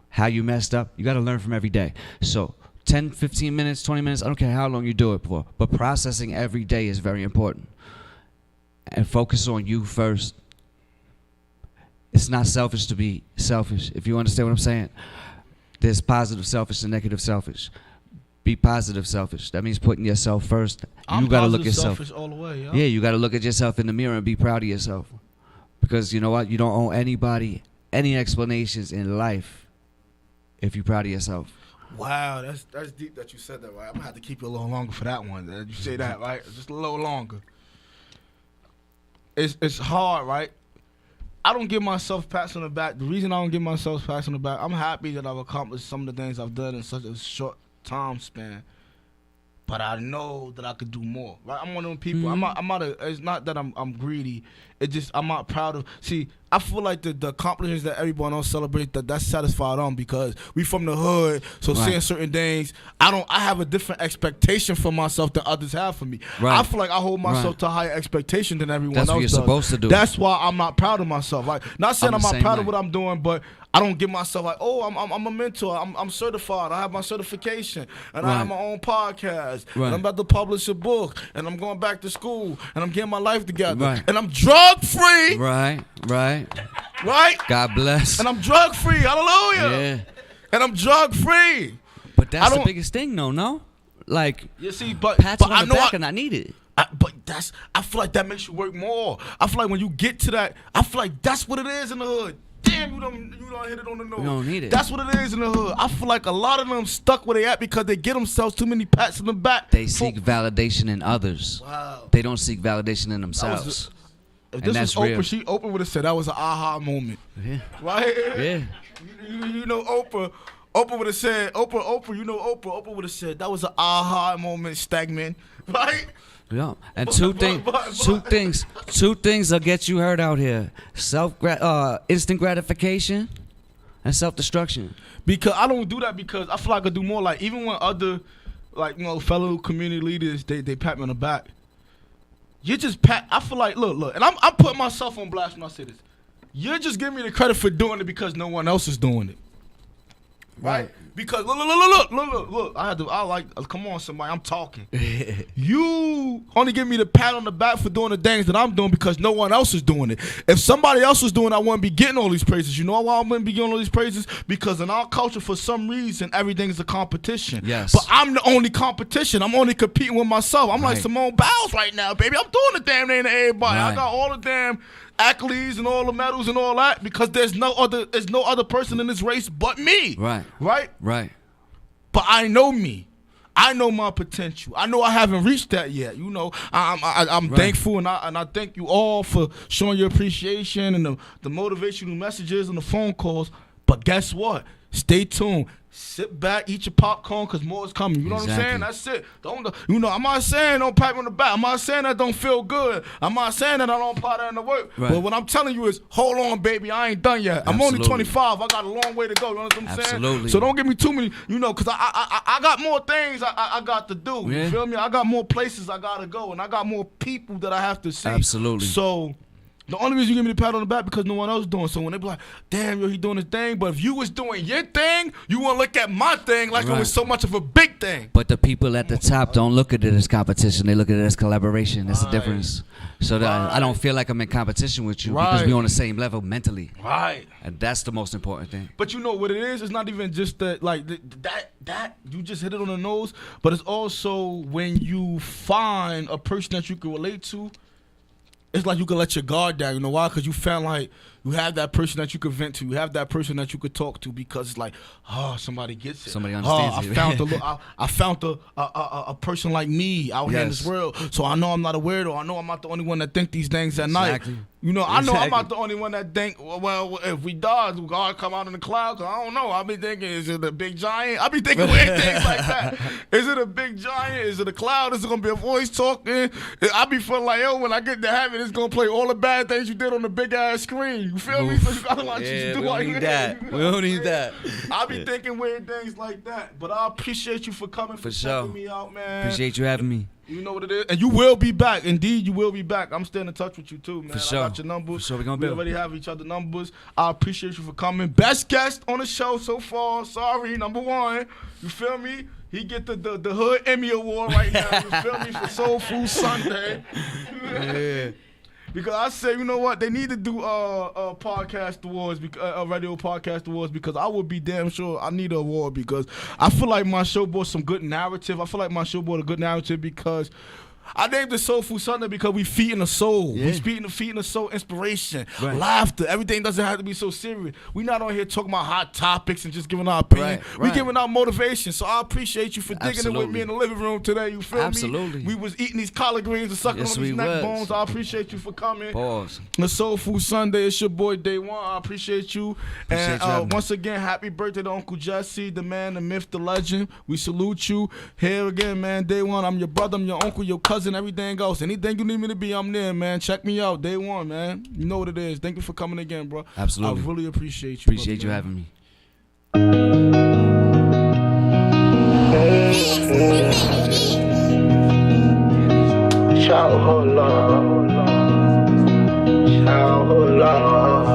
how you messed up. You got to learn from every day. So 10, 15 minutes, 20 minutes, I don't care how long you do it for, but processing every day is very important. And focus on you first. It's not selfish to be selfish, if you understand what I'm saying. There's positive selfish and negative selfish. Be positive selfish. That means putting yourself first. You got to look yourself.
Selfish all the way, yo.
Yeah, you got to look at yourself in the mirror and be proud of yourself. Because you know what? You don't owe anybody any explanations in life if you're proud of yourself.
Wow, that's deep that you said that, right? I'm going to have to keep you a little longer for that one. You say that, right? Just a little longer. It's hard, right? I don't give myself pats on the back. The reason I don't give myself pats on the back, I'm happy that I've accomplished some of the things I've done in such a short time span. But I know that I could do more. Right? I'm one of them people. It's not that I'm greedy. It just I'm not proud of. See, I feel like the accomplishments that everyone else celebrates, that's satisfied on because we from the hood. So seeing certain things, I have a different expectation for myself than others have for me. Right. I feel like I hold myself to a higher expectation than everyone else does.
That's what you're supposed to do.
That's why I'm not proud of myself. Like, not saying I'm not proud of what I'm doing, but I don't give myself like, oh, I'm a mentor. I'm certified. I have my certification, and I have my own podcast. And I'm about to publish a book, and I'm going back to school, and I'm getting my life together, and I'm drug free.
Right. God bless.
And I'm drug free. Hallelujah.
Yeah.
And I'm drug free.
But that's the biggest thing, though. No, like
you see, but
pats on the back, and I need it.
I feel like that makes you work more. I feel like when you get to that, I feel like that's what it is in the hood. Damn, you don't hit it on the nose.
You don't need it.
That's what it is in the hood. I feel like a lot of them stuck where they at because they get themselves too many pats in the back.
They seek validation in others.
Wow.
They don't seek validation in themselves.
If this was Oprah, Oprah would have said that was an aha moment.
Yeah.
Right?
Yeah.
You know, Oprah Oprah would have said, Oprah, you know Oprah would have said, that was an aha moment, Stagman, right?
Yeah, and two things will get you hurt out here: instant gratification and self-destruction.
Because I don't do that because I feel like I do more. Like even when other, like fellow community leaders, they pat me on the back. You just pat. I feel like look, and I'm putting myself on blast when I say this. You're just giving me the credit for doing it because no one else is doing it. Right. Because look. Come on, somebody, I'm talking. You only give me the pat on the back for doing the things that I'm doing because no one else is doing it. If somebody else was doing it, I wouldn't be getting all these praises. You know why I wouldn't be getting all these praises? Because in our culture, for some reason, everything's a competition.
Yes.
But I'm the only competition. I'm only competing with myself. I'm like Simone Biles right now, baby. I'm doing the damn thing to everybody.
Right.
I got all the damn accolades and all the medals and all that because there's no other person in this race but me. Right. But I know me. I know my potential. I know I haven't reached that yet. You know, I'm thankful and I thank you all for showing your appreciation and the motivational messages and the phone calls. But guess what? Stay tuned. Sit back, eat your popcorn, because more is coming. You know what I'm saying? That's it. I'm not saying don't pat me on the back. I'm not saying that don't feel good. I'm not saying that I don't apply that in the work. Right. But what I'm telling you is, hold on, baby. I ain't done yet. I'm only 25. I got a long way to go. You know what I'm saying? So don't give me too many, because I got more things I got to do. You feel me? I got more places I got to go, and I got more people that I have to see.
Absolutely.
So the only reason you give me the pat on the back because no one else doing. So when they be like, damn, he doing his thing. But if you was doing your thing, you want to look at my thing like it was so much of a big thing.
But the people at the top don't look at it as competition. They look at it as collaboration. That's the difference. So that I don't feel like I'm in competition with you because we're on the same level mentally.
Right.
And that's the most important thing.
But you know what it is? It's not even just that, like, that you just hit it on the nose. But it's also when you find a person that you can relate to, it's like you can let your guard down. You know why? Because you felt like you have that person that you could vent to. You have that person that you could talk to because it's like, somebody gets it.
Somebody understands
you. I found a person like me out here in this world. So I know I'm not a weirdo. I know I'm not the only one that think these things at night. You know, I know I'm not the only one that think, well, if we die, will God come out in the clouds? I don't know. I be thinking, is it a big giant? I be thinking weird things like that. Is it a big giant? Is it a cloud? Is it going to be a voice talking? I be feeling like, when I get to heaven, it's going to play all the bad things you did on the big ass screen. You feel me? So you got to watch you do like that.
We don't need that.
I be thinking weird things like that. But I appreciate you for coming, for checking me out, man.
Appreciate you having me.
You know what it is. And you will be back. Indeed, you will be back. I'm staying in touch with you, too, man.
For sure.
I got your numbers.
For sure,
we already have each other numbers. I appreciate you for coming. Best guest on the show so far. Sorry, number one. You feel me? He get the Hood Emmy Award right now. You feel me? For Soul Food Sunday.
Yeah.
Because I say, you know what? They need to do podcast awards, radio podcast awards, because I would be damn sure I need an award because I feel like my show brought some good narrative. I feel like my show brought a good narrative because I named it Soul Food Sunday because we feeding the soul. We feeding the soul inspiration, laughter. Everything doesn't have to be so serious. We not on here talking about hot topics and just giving our opinion. We giving out motivation. So I appreciate you for digging it with me in the living room today. You feel me? We was eating these collard greens and sucking on these neck bones. I appreciate you for coming.
Pause.
The Soul Food Sunday. It's your boy Day One. I appreciate you. And once again, happy birthday to Uncle Jesse, the man, the myth, the legend. We salute you. Here again, man. Day One. I'm your brother. I'm your uncle. Your cousin. Everything else. Anything you need me to be, I'm there, man. Check me out. Day One, man. You know what it is. Thank you for coming again, bro.
Absolutely.
I really appreciate you.
Appreciate you having me.
Childhood love. Childhood love.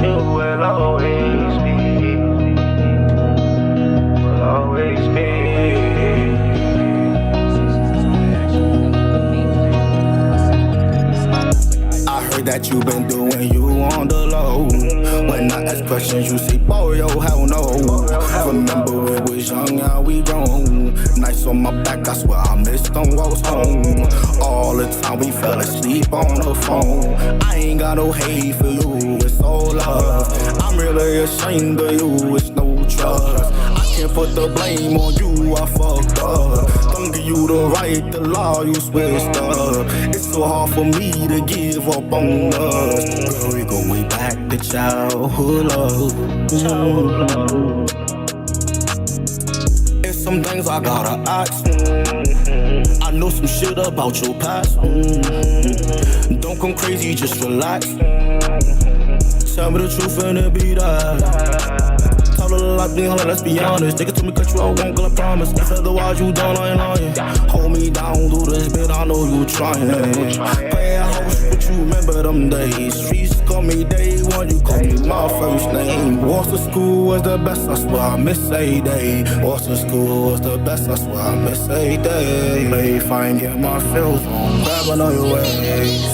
You will always be. Will always be.
That you been doing you on the low. When I ask questions, you say, boy, yo, hell no. Remember we was young, now we grown. Nights on my back, I swear I missed them walks home. All the time we fell asleep on the phone. I ain't got no hate for you, it's all love. I'm really ashamed of you, it's no trust. can't put the blame on you, I fucked up. Don't give you the right, the law, you switched up. It's so hard for me to give up on us. Girl, we go way back to childhood love. It's some things I gotta ask. I know some shit about your past. Don't come crazy, just relax. Tell me the truth and it be that. Tell her like me, let's be honest. Take it to me, cut you out, won't girl, I promise. If otherwise you done, I ain't lying. Hold me down, do this bit, I know you trying. Play a house, but you remember them days. Streets call me day one, you call me my first name. Walks to school was the best, I swear I miss a day. Walks to school was the best, I swear I miss a day. If I ain't get my feels on, grabbing on your ways.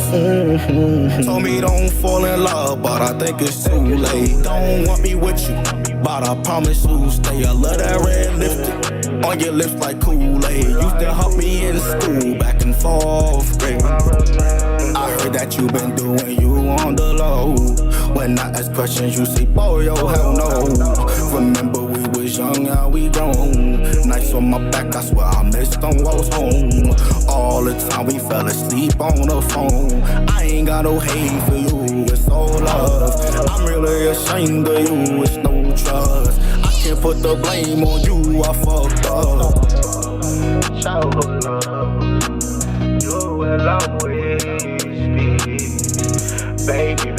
Told me don't fall in love, but I think it's too late. Don't want me with you, but I promise you'll stay. I love that red lipstick on your lips like Kool-Aid. Used to help me in school back in 4th grade. I heard that you been doing you on the low. When I ask questions, you say, boy, yo, hell no. Remember we was young, now we grown. Nights on my back, I swear I missed on walks home. All the time we fell asleep on the phone. I ain't got no hate for you, it's all love. I'm really ashamed of you, it's no trust. I can't put the blame on you, I fucked up.
Childhood love, you will always be, baby.